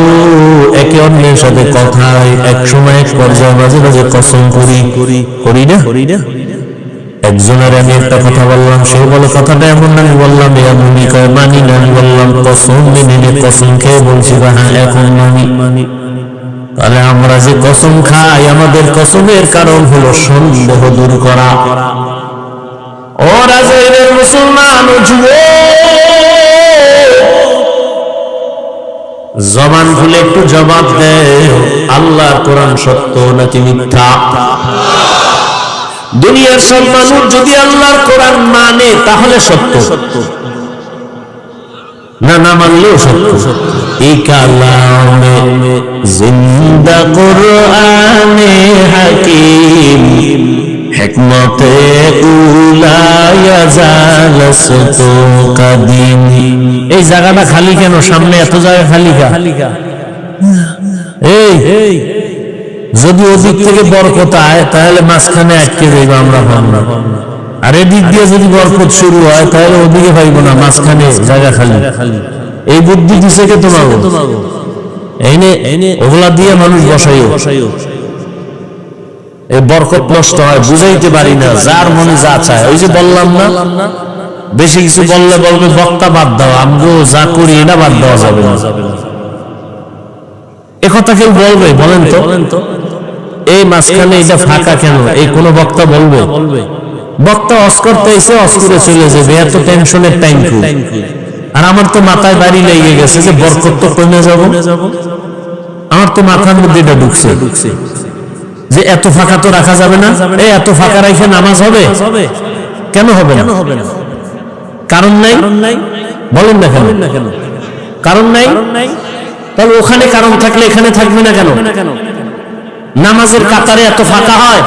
একে অন্যের সাথে কথায় এক সময় এক পর্যায়ে মাঝে মাঝে কসম করি না। একজনের আমি একটা কথা বললাম, সে বলে কথাটা এমন না, আমি বললাম এমনই কয়, মানি না। আমি বললাম কসম মেনে কসম খেয়ে বলছি হ্যাঁ এখন মানি। তাহলে আমরা যে কসম খাই, আমাদের কসমের কারণ হলো সন্দেহ দূর করা। ও রাজের মুসলমান ও যুবক, জবান খুলে একটু জবাব দেয়, আল্লাহর কোরআন সত্য নাকি মিথ্যা? দুনিয়ার সব মানুষ যদি আল্লাহর কোরআন মানে তাহলে সত্য, না মানলেও সত্য। এই কালামে জিন্দা কোরআনে হাকিম হিকমতে উলায়া জালাসতু কাদিম। এই জায়গাটা খালি কেন? সামনে এত জায়গা খালি। এই যদি ওদিক থেকে বরকত আয় তাহলে মাঝখানে আটকে যাইব, আমরা পাব না। আর এদিক দিয়ে যদি বরকত শুরু হয় তাহলে ওদিকে পাইব না, মাঝখানে জায়গা খালি। এই বুদ্ধি দিছে কে তোমাকে? এইনে ওগুলা দিয়ে মানুষ বসাইও, এই বরকত নষ্ট হয়, বুঝাইতে পারি না, যার মনে যা চায়। ওই যে বললাম না, বেশি কিছু বললে বলবে বক্তা বাদ দাও, আমগো যা করি এটা বাদ দেওয়া যাবে না। একথা কেউ বলবে? বলেন তো। এই মাঝখানে এটা ফাঁকা কেন? এই কোন বক্তা বলবে? বক্তা অস করতে এসে অস করে চলে যাবে, এত টেনশনের টাইম কি? আর আমার তো মাথায় বাড়ি লেগে গেছে যে বরকত তো কমে যাব। আমার তো মাথার মধ্যে এটা ঢুকছে যে এত ফাঁকা তো রাখা যাবে না। এই এত ফাঁকা রাখে নামাজ হবে? কেন হবে না? কারণ নাই। বলেন না কেন? কারণ নাই। তাহলে ওখানে কারণ থাকলে এখানে থাকবে না কেন? নামাজের কাতারে এত ফাঁকা হয়?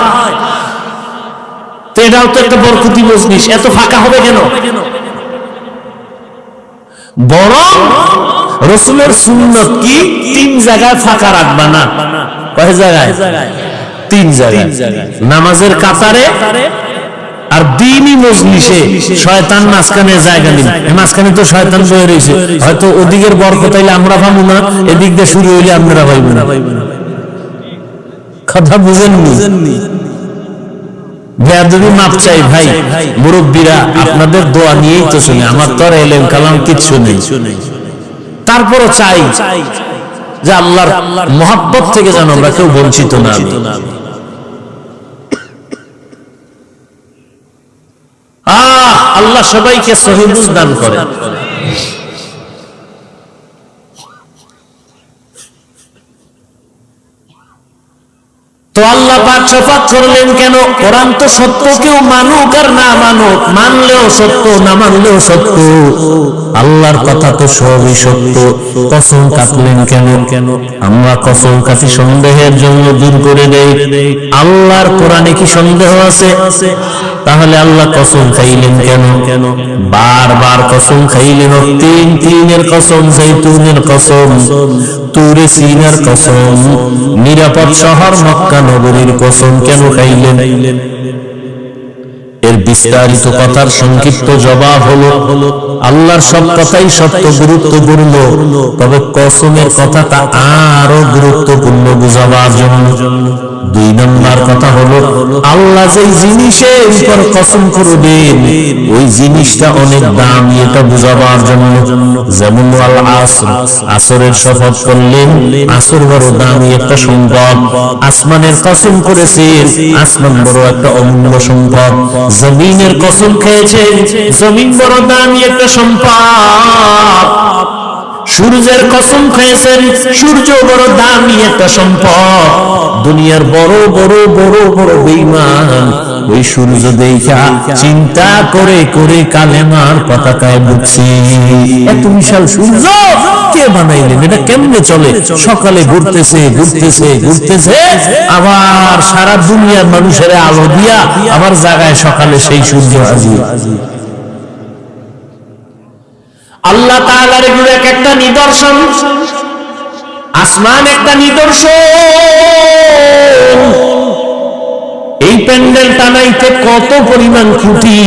তো এটাও তো একটা বরকতি মজলিস, এত ফাঁকা হবে কেন? বরং রাসূলের সুন্নাত কি 3 জায়গায় ফাঁকা রাখবা না। কয় জায়গায়? 3 জায়গায়। নামাজের কাতারে আর দ্বীনি মজলিসে শয়তান মাঝখানে জায়গা নিন। মাঝখানে তো শয়তান বয়ে রয়েছে, হয়তো ওদিকের বরকত হইলে আমরা পাবো না, এদিক দিয়ে শুরু হইলে আপনারা পাইবেন না। কথা বুঝেননি? বেয়াদবি মাপ চাই ভাই, মুরব্বীরা আপনাদের দোয়া নিয়েই তো শুনে, আমার তো আর এলেম কালাম কিচ্ছু নেই। তারপরও চাই যে আল্লাহর মহব্বত থেকে যেন আমরা কেউ বঞ্চিত না হই। আল্লাহ সবাইকে সহিহ বুঝ দান করেন। তো আল্লাহ পাক শফাত করলেন কেন? কোরআন তো সত্য, কেউ মানুক আর না মানুক, মানলেও সত্য না মানলেও সত্য, আল্লাহর কথা তো সবই সত্য। কসম কাটলেন কেন? আমরা কসম কাটি সন্দেহের জন্য দূর করে দেই। আল্লাহর কোরআনে কি সন্দেহ আছে? তাহলে আল্লাহ কসম খাইলেন কেন? বারবার কসম খাইলেন। তিনের কসম, জৈতুনের কসম, তুরে সিনার কসম, নিরাপদ শহর মক্কা নগরীর কসম কেন খাইলেন? এর বিস্তারিত কথার সংক্ষিপ্ত জবাব হলো আল্লাহর সব কথাই সত্য, গুরুত্বপূর্ণ, তবে কসমের কথাটা আরো গুরুত্বপূর্ণ বুঝাবার জন্য। 2 নম্বর কথা হলো আল্লাহ যেই জিনিসের উপর কসম করবেন ওই জিনিসটা অনেক দামি, এটা বুঝাবার জন্য। যেমন আল আসর, আসরের শপথ করলেন, আসর বড় দামি একটা সম্পদ। আসমানের কসম করেছেন, আসমান বড় একটা অমূল্য সম্পদ। জমিনের কসম খেয়েছেন, জমিন বড় দামি একটা সম্পদ। সূর্যের কসম খেয়েছেন, সূর্য বড় দামি একটা সম্পদ। দুনিয়ার বড় বড় বড় বড় বেঈমান ওই সূর্য দেখা চিন্তা করে করে কালেমার পতাকায় বুঝছি, এত বিশাল সূর্য কে বানাইলেন? এটা কেমনে চলে? সকালে ঘুরতেছে ঘুরতেছে ঘুরতেছে, আবার সারা দুনিয়ার মানুষের আলো দিয়া আবার জাগায় সকালে সেই সূর্য হাজির। আল্লাহ তাআলার এগুলো একটা নিদর্শন। আসমান একটা নিদর্শন। এই প্যান্ডেল টানাইতে কত পরিমাণ খুঁটি,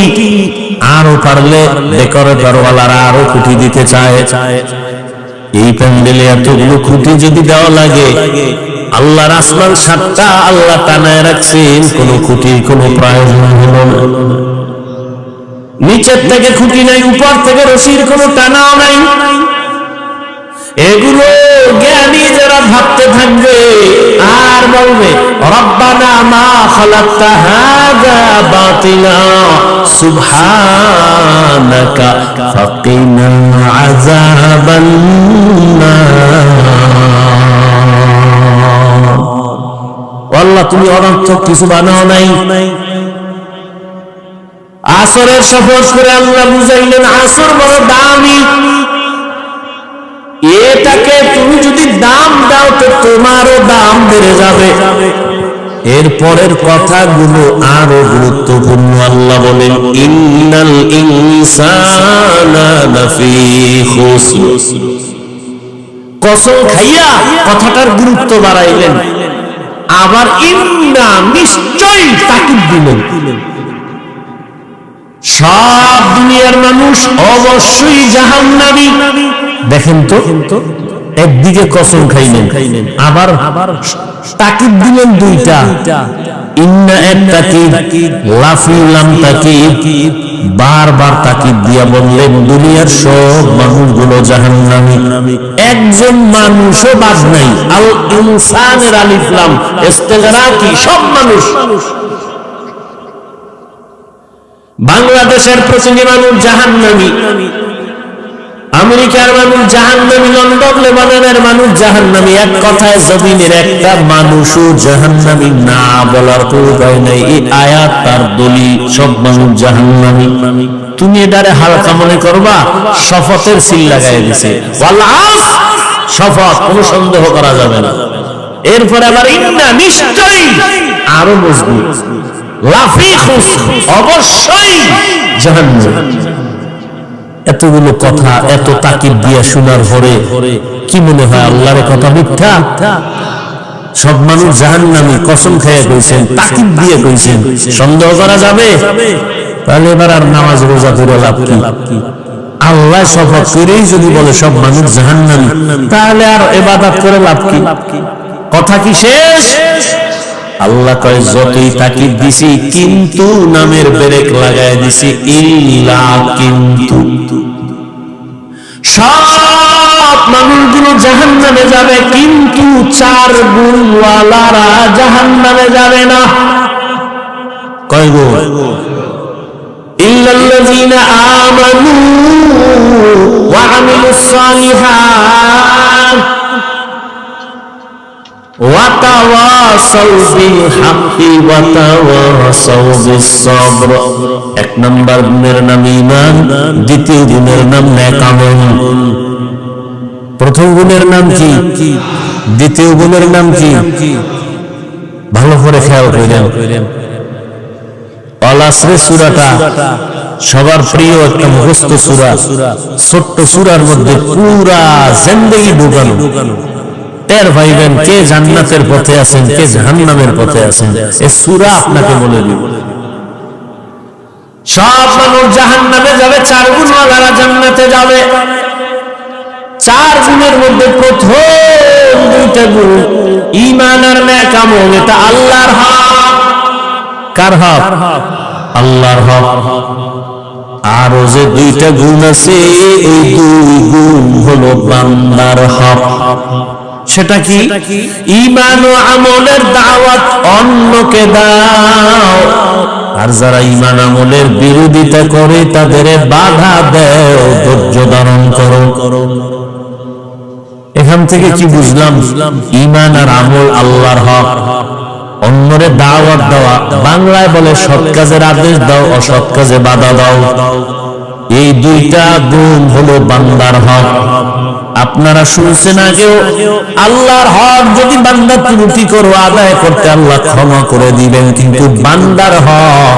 আরো পারলে ডেকোরেটর ওয়ালারা আরো খুঁটি দিতে চায়। এই প্যান্ডেলে এতগুলো খুঁটি যদি দেওয়া লাগে, আল্লাহর আসমান 7টা আল্লাহ টানায় রাখছেন, কোন খুঁটির কোনো প্রয়োজন হলো না। নিচের থেকে খুঁটি নাই, উপর থেকে রশির কোনো টানাও নাই। এগুলো জ্ঞানী যারা ভাবতে থাকবে আর বলবে রব্বানা মা খালাকতা হাযা বাতিলা সুবহানাকা ফাকিনা আযাবান নার। আল্লাহ তুমি অনর্থক কিছু বানাও নাই। আসরের শপথ করে আল্লাহ বুঝাইলেন আসর বড় দামি, এটাকে তুমি যদি দাম দাও তো তোমারও দাম বেড়ে যাবে। এরপরের কথাগুলো আরো গুরুত্বপূর্ণ। আল্লাহ বলেন ইন্নাল ইনসানা লাফি খুসর। কসম খাইয়া কথাটার গুরুত্ব বাড়াইলেন, আবার ইন্না নিশ্চয়ই তাকিদ দিলেন, সব দুনিয়ার মানুষ অবশ্যই জাহান্নামী। দেখেন তো, একদিকে কসম খাইলেন, আবার তাকিদ দিলেন 2টা। ইন্না এক তাকিদ, লাফি লাম তাকিদ, বারবার তাকিদ দিয়া বললেন দুনিয়ার সব মানুষগুলো জাহান্নামী, একজন মানুষও বাদ নাই। আল ইনসানের আলিফ লাম ইস্তিগরাকি, সব মানুষ। বাংলাদেশের প্রতিটি মানুষ জাহান্নামী, আমেরিকার মানুষ জাহান্নামী, লন্ডন লেবাননের মানুষ জাহান্নামী। এক কথায় জমিনের একটা মানুষও জাহান্নামী না বলার তো উপায় নাই। এই আয়াত তার দলিল, সব মানুষ জাহান্নামী। তুমি এটারে হালকা মনে করবা, শপথের সিল লাগাই দিছে। ওয়াল আসর, শপথ, কোনো সন্দেহ করা যাবে না। এরপরে আবার ইন্না নিশ্চয়ই আরো মজবুত লাফিখুস অবশ্যই জাহান্নাম। এতগুলো কথা এত তাকিদ দিয়ে শোনার পরে কি মনে হয় আল্লাহর কথা মিথ্যা? সব মানুষ জাহান্নামী কসম খেয়ে কইছেন, তাকিদ দিয়ে কইছেন, সন্দেহ করা যাবে? তাহলে এবার আর নামাজ রোজা করে লাভ কি? আল্লাহ শপথ করেই যদি বলে সব মানুষ জাহান্নামী, তাহলে আর ইবাদত করে লাভ কি? কথা কি শেষ? আল্লাহ কয় যতই তাকিদ দিছি কিন্তু নামের ব্রেক লাগায় দিছি, ইল্লা কিন্তু সব মানুষগুলো জাহান্নামে যাবে, কিন্তু 4 গুণওয়ালারা জাহান্নামে যাবে না। কয় গুণ? ইল্লাল্লাযীনা আমানু ওয়া আমিলুস সালিহাত ওয়া তাওয়াসাউ বিল হাক্কি ওয়া তাওয়াসাউ বিস সবর। 1 নম্বর গুণের নাম ঈমান, দ্বিতীয় গুণের নাম নেক আমল। প্রথম গুণের নাম কি? দ্বিতীয় গুণের নাম কি? ভালো করে খেয়াল করেন। আল আসর সূরাটা সবার প্রিয় একটা মুখস্থ সূরা, ছোট্ট সূরার মধ্যে পুরা জিন্দেগি ঢুকানো। টের পাইবেন কে জান্নাতের পথে আছেন, কে জাহান্নামের পথে আছেন। এই সূরা আপনাকে বলে দিবে। সব মানুষ জাহান্নামে যাবে, 4 গুণওয়ালারা জান্নাতে যাবে। 4 গুণের মধ্যে প্রথম 2টা গুণ ঈমান আর নেক আমল, এটা আল্লাহর হক। কার হক? আল্লাহর হক। আর যে 2টা গুণ আছে, এই 2 গুণ হলো বান্দার হক। সেটা কি? ঈমান ও আমলের দাওয়াত অন্যকে দাও, আর যারা ঈমান আমলের বিরোধিতা করে তাদের বাধা দাও, ধৈর্য ধারণ করো। এখান থেকে কি বুঝলাম? ঈমান আর আমল আল্লাহর হক, অন্যরে দাওয়াত দেওয়া। বাংলায় বলে সৎ কাজের আদেশ দাও, অসৎ কাজে বাধা দাও। এই 2টা গুণ হলো বান্দার হক। আপনারা শুনছেন আগেও, আল্লাহর হক যদি বান্দা ত্রুটি করো আদায় করতে আল্লাহ ক্ষমা করে দিবেন, কিন্তু বান্দার হক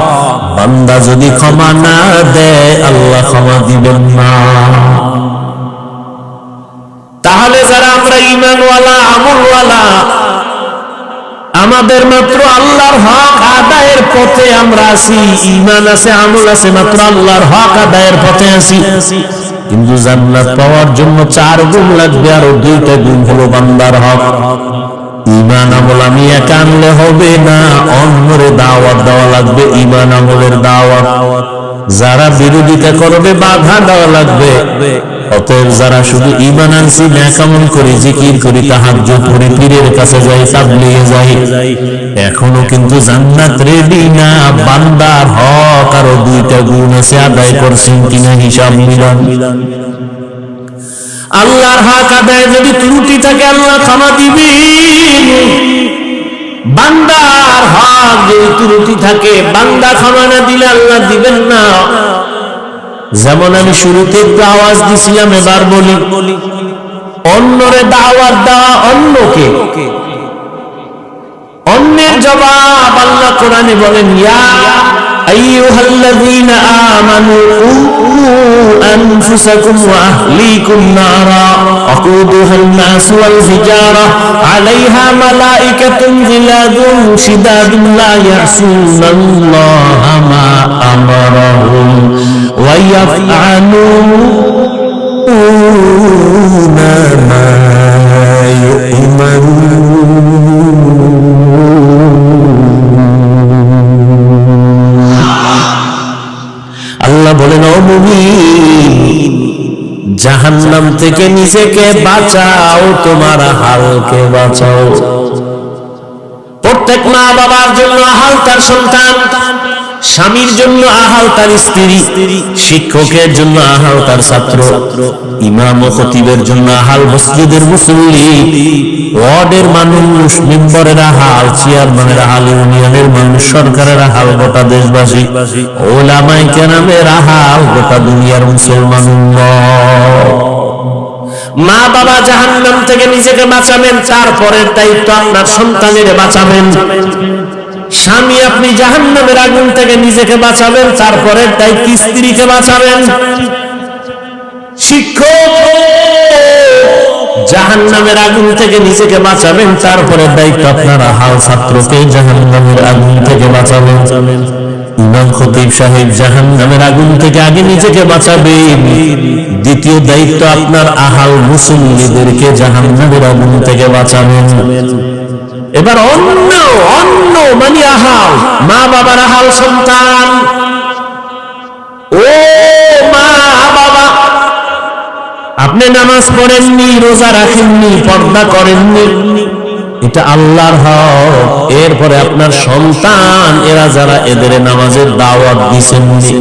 বান্দা যদি ক্ষমা না দেয় আল্লাহ ক্ষমা দিবেন না। তাহলে যারা আমরা ঈমানওয়ালা আমলওয়ালা, আমাদের মাত্র আল্লাহর হক আদায়ের পথে আমরা আছি, ঈমান আছে আমল আছে, মাত্র আল্লাহর হক আদায়ের পথে আছি। কিন্তু জান্নাত পাওয়ার জন্য 4 গুণ লাগবে, আর 2টা গুণ হলো বান্দার হক। ঈমান আমল আমি একা আনলে হবে না, অন্যরে দাওয়াত দেওয়া লাগবে, ঈমান আমলের দাওয়াত। যারা বিরোধিতা করবে বাধা দেওয়া লাগবে। অতএব যারা শুধু ঈমান আনছি, নেক আমল করি, জিকির করি, তাহাজ্জুদ করি, পীরের কাছে যাই, তাবলীগে যাই, এখনো কিন্তু জান্নাত রেডি না। বান্দার হক আরো 2টা গুণ আছে, আদায় করছেন কিনা হিসাব মিলান। আল্লাহর হক আদায় যদি ত্রুটি থাকে আল্লাহ ক্ষমা দিবেন। বান্দার হক যদি ত্রুটি থাকে, বান্দা ক্ষমা না দিলে আল্লাহ দিবেন না। যেমন আমি শুরুতে একটু আওয়াজ দিছিলাম, এবার বলি, অন্যরে দাওয়াত দেওয়া, অন্যকে, অন্যের জবাব আল্লাহ কোরআনে বলেন, ইয়া আইয়ুহাল্লাযীনা আমানু কু আনফুসাকুম ওয়া আহলিকুম নারা ওয়াকুদুহান নাস ওয়াল হিজারা আলাইহা মালাইকাতুন গিলাদুন শিদাদুন লা ইয়াসুনাল্লাহা মা আমারাহুম ওয়া ইয়াফআলুনা মা ইউমারুন। আল্লাহ বলেন, ও মুমিন, জাহান্নাম থেকে নিজেকে বাঁচাও, তোমার হালকে বাঁচাও। প্রত্যেক মা বাবার জন্য আহাল তার সন্তান, স্বামীর জন্য আহাল তার স্ত্রী, শিক্ষকের জন্য আহাল তার ছাত্র, ইমাম ও খতিবের জন্য আহাল মসজিদের মুসল্লি, ওয়ার্ডের মানুষ, মেম্বারের আহাল, চেয়ারম্যানের আহাল, ইউনিয়নের মানুষ, সরকারের আহাল, গোটা দেশবাসী, ওলামায়ে কেরামের আহাল, গোটা দুনিয়ার মুসলমান। মা বাবা জাহান্নাম থেকে নিজেকে বাঁচাবেন, তারপরের দায়িত্ব আপনার সন্তানের বাঁচাবেন। স্বামী আপনি জাহান্নামের আগুন থেকে নিজেকে বাঁচাবেন, তারপরের দায়িত্ব স্ত্রীকে বাঁচাবেন। শিক্ষক জাহান্নামের আগুন থেকে নিজেকে বাঁচাবেন, তারপরের দায়িত্ব আপনার আহাল ছাত্রকে জাহান্নামের আগুন থেকে বাঁচাবেন। ইমাম খতিব সাহেব জাহান্নামের আগুন থেকে আগে নিজেকে বাঁচাবেন, দ্বিতীয় দায়িত্ব আপনার আহাল মুসল্লিদেরকে জাহান্নামের আগুন থেকে বাঁচাবেন। এবার অন্য মানে আহাল, মা বাবার আহাল সন্তান। ও মা বাবা, আপনি নামাজ পড়েননি, রোজা রাখেননি, পর্দা করেননি, এটা আল্লাহর হক। এরপরে আপনার সন্তান এরা যারা, এদের নামাজের দাওয়াত দিছেননি।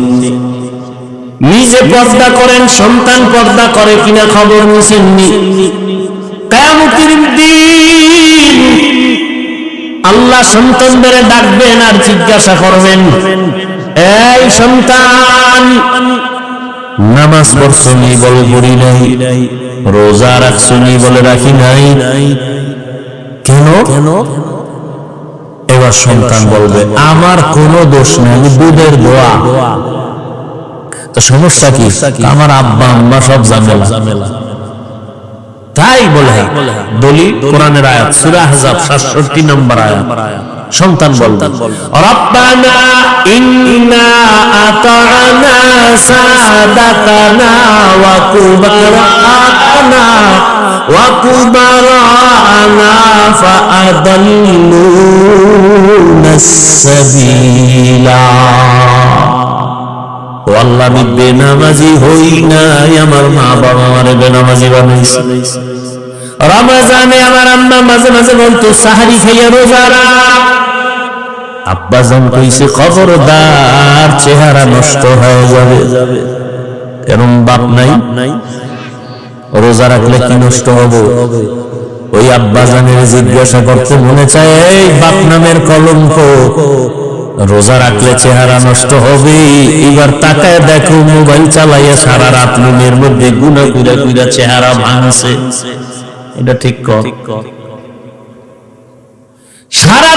নিজে পর্দা করেন, সন্তান পর্দা করে কিনা খবর নিছেননি। কিয়ামতের দিন আল্লাহ সন্তানদের ডাকবেন আর জিজ্ঞাসা করবেন, এই সন্তান, নামাজ পড়ছনি বলে পড়ি নাই, রোজা রাখছনি বলে রাখি নাই, কেন? এবার সন্তান বলবে, আমার কোনো দোষ নেই, আমি দুধের দোয়া। তো সমস্যা কি? আমার আব্বা আম্মা সব ঝামেলা। তাই বলে দলিল কোরআনের আয়াত, সূরা আহজাব 67 নম্বর আয়াত। সন্তান বলবে, রব্বানা ইন্না আতা'না সাদাতানা ওয়া কুবারানা ফাআদাল্লুনা সাবিলা। ও আল্লাহ, আমি বেনামাজি হই নাই, আমার মা বাবা আমারে বেনামাজি বানাইছে। রমজানে আমার আম্মা মাঝে মাঝে বলতো, সাহারি খাইয়া রোজা রাখ। আব্বা জান কইছে, খবরদার, চেহারা নষ্ট হয়ে যাবে। এরকম বাপ নাই, রোজা রাখলে কি নষ্ট হবে? ওই আব্বা জানের জিজ্ঞাসা করতে মনে চায়, এই বাপ নামের কলঙ্ক, রোজা রাখলে চেহারা নষ্ট হবে। এবার তাকায় দেখো, মোবাইল চালাইয়া সারা রাত রুমের মধ্যে গুনা কইরা কইরা চেহারা ভাঙছে। এটা ঠিক কর? সারা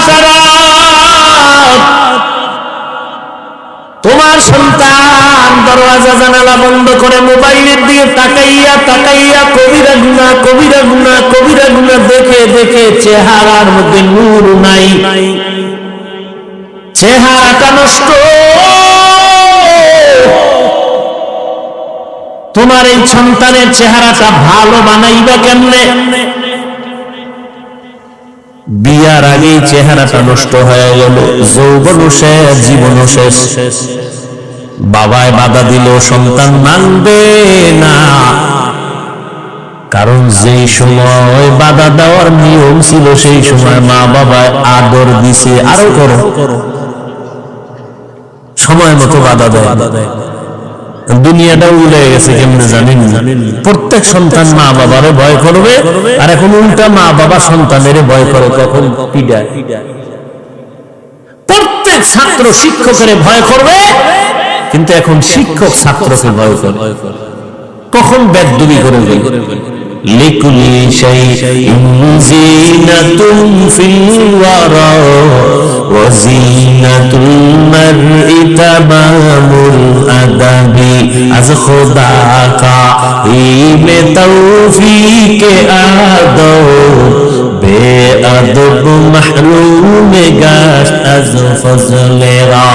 তোমার সন্তান দরওয়াজা জানালা বন্ধ করে মোবাইলের দিকে তাকাইয়া তাকাইয়া কবিরা গুনাহ দেখে দেখে চেহারার মধ্যে নূর নাই, চেহারাটা নষ্ট। তোমার এই সন্তানের চেহারাটা ভালো বানাইবা কেমনে? বিয়ার আগেই চেহারাটা নষ্ট হয়ে গেল, যৌবন শেষ, জীবন শেষ। বাবায় বাধা দিল, সন্তান মানবে না, কারণ যেই সময় বাধা দেওয়ার নিয়ম ছিল সেই সময় মা বাবায় আদর দিছে, আরো করো, সময় মতো বাধা দেয়। দুনিয়াটা উল্টে গেছে কেমনে জানেন? প্রত্যেক সন্তান মা বাবারে ভয় করবে, আর এখন উল্টা মা বাবা সন্তানের ভয় করে, কখন পিডায়। প্রত্যেক ছাত্র শিক্ষকের ভয় করবে, কিন্তু এখন শিক্ষক ছাত্রকে ভয় করে, কখন বেদবি করে। লিকুলি শাইইন জিনাতুন ফিল ওয়ারা ওয়া জিনাতুল মারই তামামুল আদাবি আজ খুদা কা ইমে তৌফিকে আদো বেআদব মাহরুম গাশ আজ ফজলে রা।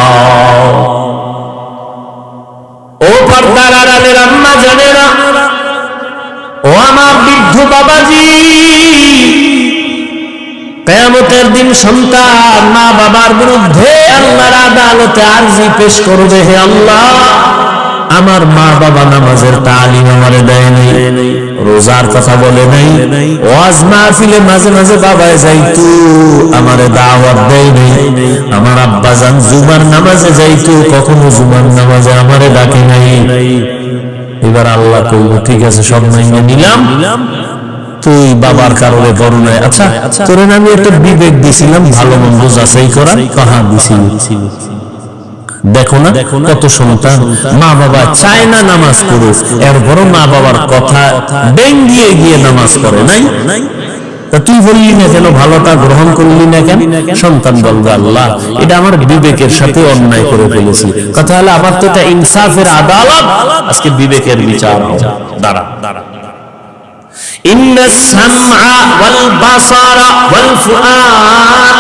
ও পর্দার আড়ালের আম্মা জানেরা, ও আমার বৃদ্ধ বাবাজি, কিয়ামতের দিন সন্তান মা বাবার বিরুদ্ধে আল্লাহর আদালতে আরজি পেশ করবে, হে আল্লাহ, আমার মা বাবা নামাজের তালিম আমারে দেয় নাই, রোজার কথা বলে নাই, ওয়াজ মাহফিলে মাঝে মাঝে বাবায় যাইতো, আমারে দাওয়াত দেয় নাই, আমার আব্বা জান জুমার নামাজে যাইতো, কখনো জুমার নামাজে আমারে ডাকে নাই। এবার আল্লাহ কইল, ঠিক আছে, সব মাইনে নিলাম, তুই বাবার কারণে বড় নাই। আচ্ছা, তোরে আমি একটা বিবেক দিছিলাম, ভালো মন্দ যাচাই করা, কাহা দিছি। দেখো না কত সন্তান মা বাবা চায় না নামাজ পড়ুক, এরপরও মা বাবার কথা ডেঙ্গিয়ে গিয়ে নামাজ পড়ে নাই। তা তুই বললি না কেন, ভালোটা গ্রহণ করলি না কেন? সন্তান বলবে আল্লাহ এটা আমার বিবেকের সাথে অন্যায় করে ফেলেছি। কথা হলো আমার তো এটা ইনসাফের আদালত, আজকে বিবেকের বিচার দাঁড়া। ইন্নাস সামআ ওয়াল বাসারা ওয়াল ফুআদ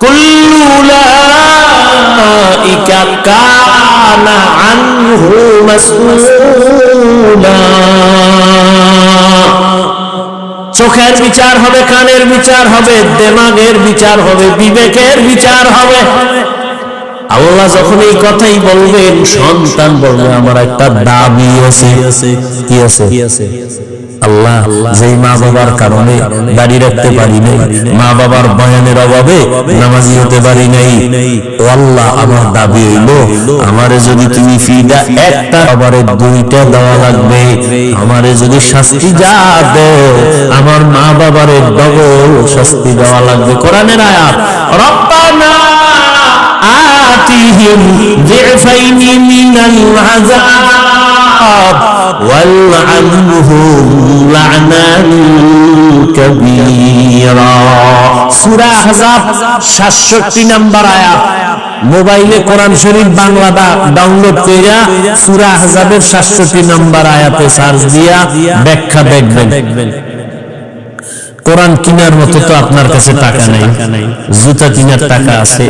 কুল্লু উলাইকা কানা আনহু মাসউলা। চোখের বিচার হবে, কানের বিচার হবে, দিমাগের বিচার হবে, বিবেকের বিচার হবে। আল্লাহ যখন এই কথাই বলবেন, সন্তান বলবে আমার একটা দাবি আছে। কি আছে? আল্লাহ যেই মা বাবার কারণে দাড়ি রাখতে পারি নাই, মা বাবার বয়ানের অভাবে নামাজি হতে পারি নাই, ও আল্লাহ আমার দাবি হইলো আমারে যদি তুমি ফিদা একটা আবারে দুইটা দেওয়া লাগবে, আমারে যদি শাস্তি যা দেও আমার মা বাবারে ডবল শাস্তি দেওয়া লাগবে। কোরআনের আয়াত, রব্বানা আতিহিম যিফাইনি মিনাল আযাব ওয়ালআনহুম লা'নান কাবীরা। সূরা আহজাব 67 নম্বর আয়াত। মোবাইলে কোরআন শরীফ বাংলা ডাউনলোড কইরা সূরা আহজাবের 67 নম্বর আয়াতে সার্চ দিয়া ব্যাখ্যা দেখবেন। কোরআন কিনার মতো তো আপনার কাছে টাকা নাই, জুতা কিনার টাকা আছে,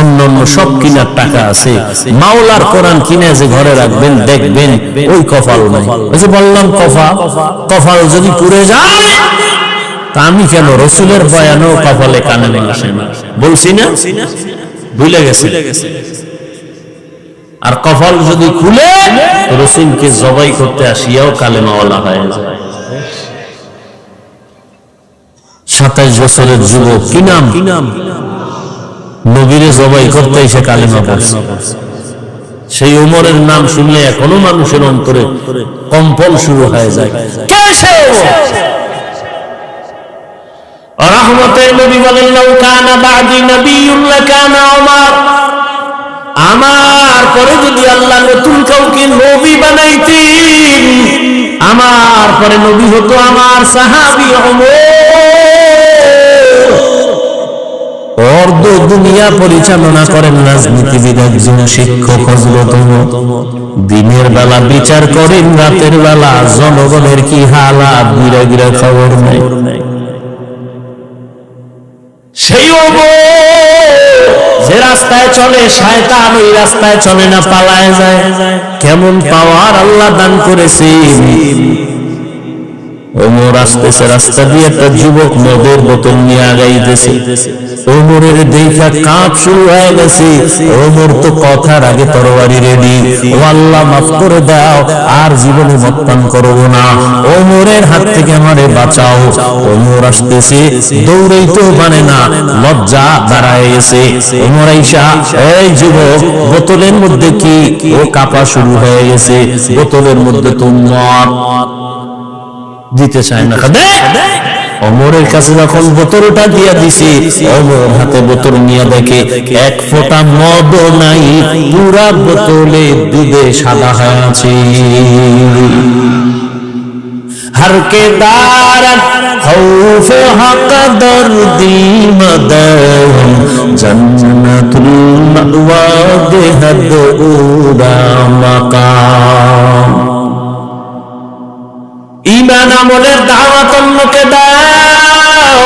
অন্যান্য সব কিনার টাকা আছে, মাওলার কোরআন কিনে যে ঘরে রাখবেন দেখবেন ওই কপাল নাই। ওই যে বললাম কপাল যদি পুড়ে যায়, তা আমি কেন রসুলের বয়ানও কপালে কানে আসে না বলছি না? ভুলে গেছে। আর কপাল যদি খুলে রসুলকে জবাই করতে আসিয়াও কালেমাওয়ালা হয়ে যায়। 27 বছরের যুবক, কি নাম? নবীরে জবাই করতে এসে কালেমা পড়ছে। সেই ওমরের নাম শুনলে এখনো মানুষের অন্তরে কম্পন শুরু হয়ে যায়। কে সে রহমতের নবী বলেন, লাউ কানা বাদি নবিয়্যুন লাকানা ওমর, আমার পরে যদি আল্লাহ নতুন কাউকে নবী বানাইতেন, আমার পরে নবী হতো আমার সাহাবী ওমর। অর্ধ দুনিয়া পরিচালনা করেন রাজনীতিবিদ, একজন শিক্ষক হযরত ওমর। দিনের বেলা বিচার করেন, রাতের বেলা জনগণের কি হালাত গিরা খবর নাই। সেই ওমর যে রাস্তায় চলে শয়তান ওই রাস্তায় চলে না, পালায় যায়। কেমন পাওয়ার আল্লাহ দান করেছে। ওমর আসতেছে, রাস্তা দিয়ে একটা যুবক মদের বোতল নিয়ে আগাইতেছে। ওমরের দেখা কাঁপ শুরু হয়ে গেছে। ওমর তো কথার আগে তরবারি রেডি, ও আল্লাহ মাফ করে দাও, আর জীবনে মদ পান করবো না, ওমরের হাত থেকে আমারে বাঁচাও। ওমর আসতেছে, দৌড়েই তো মানে না, লজ্জা দাঁড়ায় গেছে। ওমর আইসা, এই যুবক বোতলের মধ্যে কি? ও কাঁপা শুরু হয়ে গেছে। বোতলের মধ্যে তো মদ, দিতে চায় না। ওমরের কাছে যখন বোতলটা দিয়া দিছি, ওমর হাতে বোতল নিয়ে দেখে এক ফোঁটা মদ নাই, পুরা বোতলে দুধে সাদা হয়ে আছে। हर के दारत खौफ हक दर्दी मदन जन्नतुल मअवा बेहद उरा मकाम। ঈমান আমলের দাওয়াত অন্যকে দাও,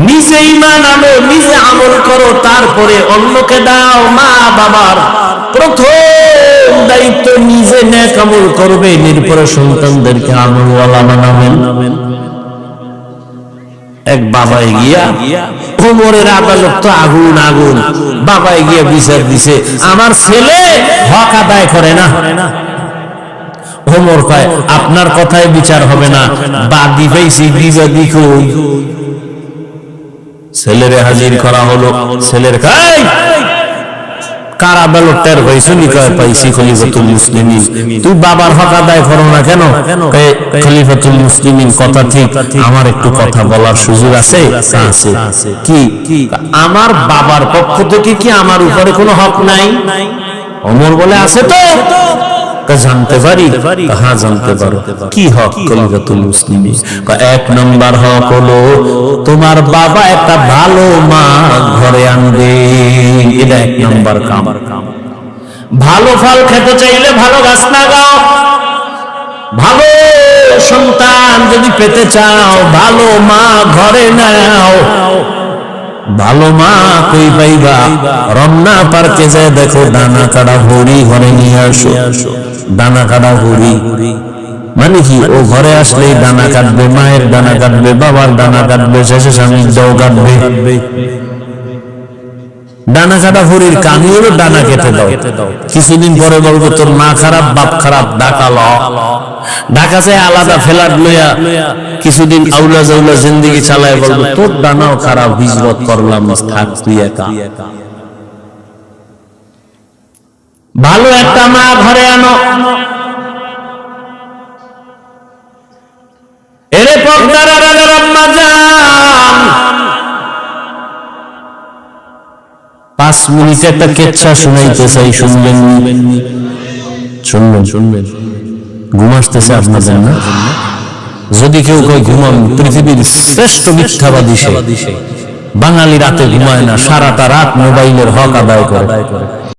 নিজে ঈমান আনো, নিজে আমল করো, তারপরে অন্যকে দাও। মা বাবার প্রথম দায়িত্ব নিজে নেক আমল করবে, এরপরে সন্তানদেরকে আমলওয়ালা বানাবেন। এক বাবাই গিয়া, ওমরের আদালত তো আগুন আগুন, বাবাই গিয়া বিচার দিছে, আমার ছেলে হক আদায় করে না। ওমর কয়, আপনার কথায় বিচার হবে না, বাদী পাইছি, বিবাদী কই? ছেলেরে হাজির করা হলো। ছেলের কয়, কারা ব্যালট টের হয়েছে নিকায় পাইছি খলিফাতুল মুসলিমিন। তুই বাবার হক আদায় করো না কেন? খলিফাতুল মুসলিমিন কথা ঠিক, আমার একটু কথা বলার সুযোগ আছে? আছে। কি আমার বাবার পক্ষ থেকে কি আমার উপরে কোনো হক নাই? ওমর বলে আছে তো। জানতে পারি? হ্যাঁ জানতে পারো। কি হক খলিফাতুল মুসলিমিন? এক নম্বর হক হলো তোমার বাবা একটা ভালো মা ঘরে আনবে, এটা এক নম্বর কাম। ভালো ফল খেতে চাইলে ভালো গাছ লাগাও, ভালো সন্তান যদি পেতে চাও ভালো মা ঘরে নাও। ভালো মা কই পাইবা? রমনা পার্কে যায় দেখো দানা কাটা হরি ঘরে নিয়ে আসো। দানা কাটা হরি মানে কি? ও ঘরে আসলেই দানা কাটবে, মায়ের দানা কাটবে, বাবার দানা কাটবে, শেষে স্বামীর দাও কাটবে। দানা কাটা হরির কামি হলো দানা কেটে দাও। কিছুদিন পরে বলবো তোর মা খারাপ বাপ খারাপ, ঢাকা ল। ঢাকা যায় আলাদা ফ্ল্যাট লইয়া কিছুদিন আউলা জাউলা জিন্দেগি চালায়, বলবো তোর দানাও খারাপ, হিজরত করলাম, থাক তুই একা। ভালো একটা মা ঘরে আনো। এরে পর্দার আড়ালের আম্মা জান, 5 মিনিট একটা কেচ্ছা শুনাইতে চাই, শুনবেন? শুনবেন? ঘুম আসতেছে আপনাদের না? যদি কেউ কয় ঘুমান, পৃথিবীর শ্রেষ্ঠ মিথ্যাবাদী সে। বাঙালি রাতে ঘুমায় না, সারাটা রাত মোবাইলের হক আদায় করে।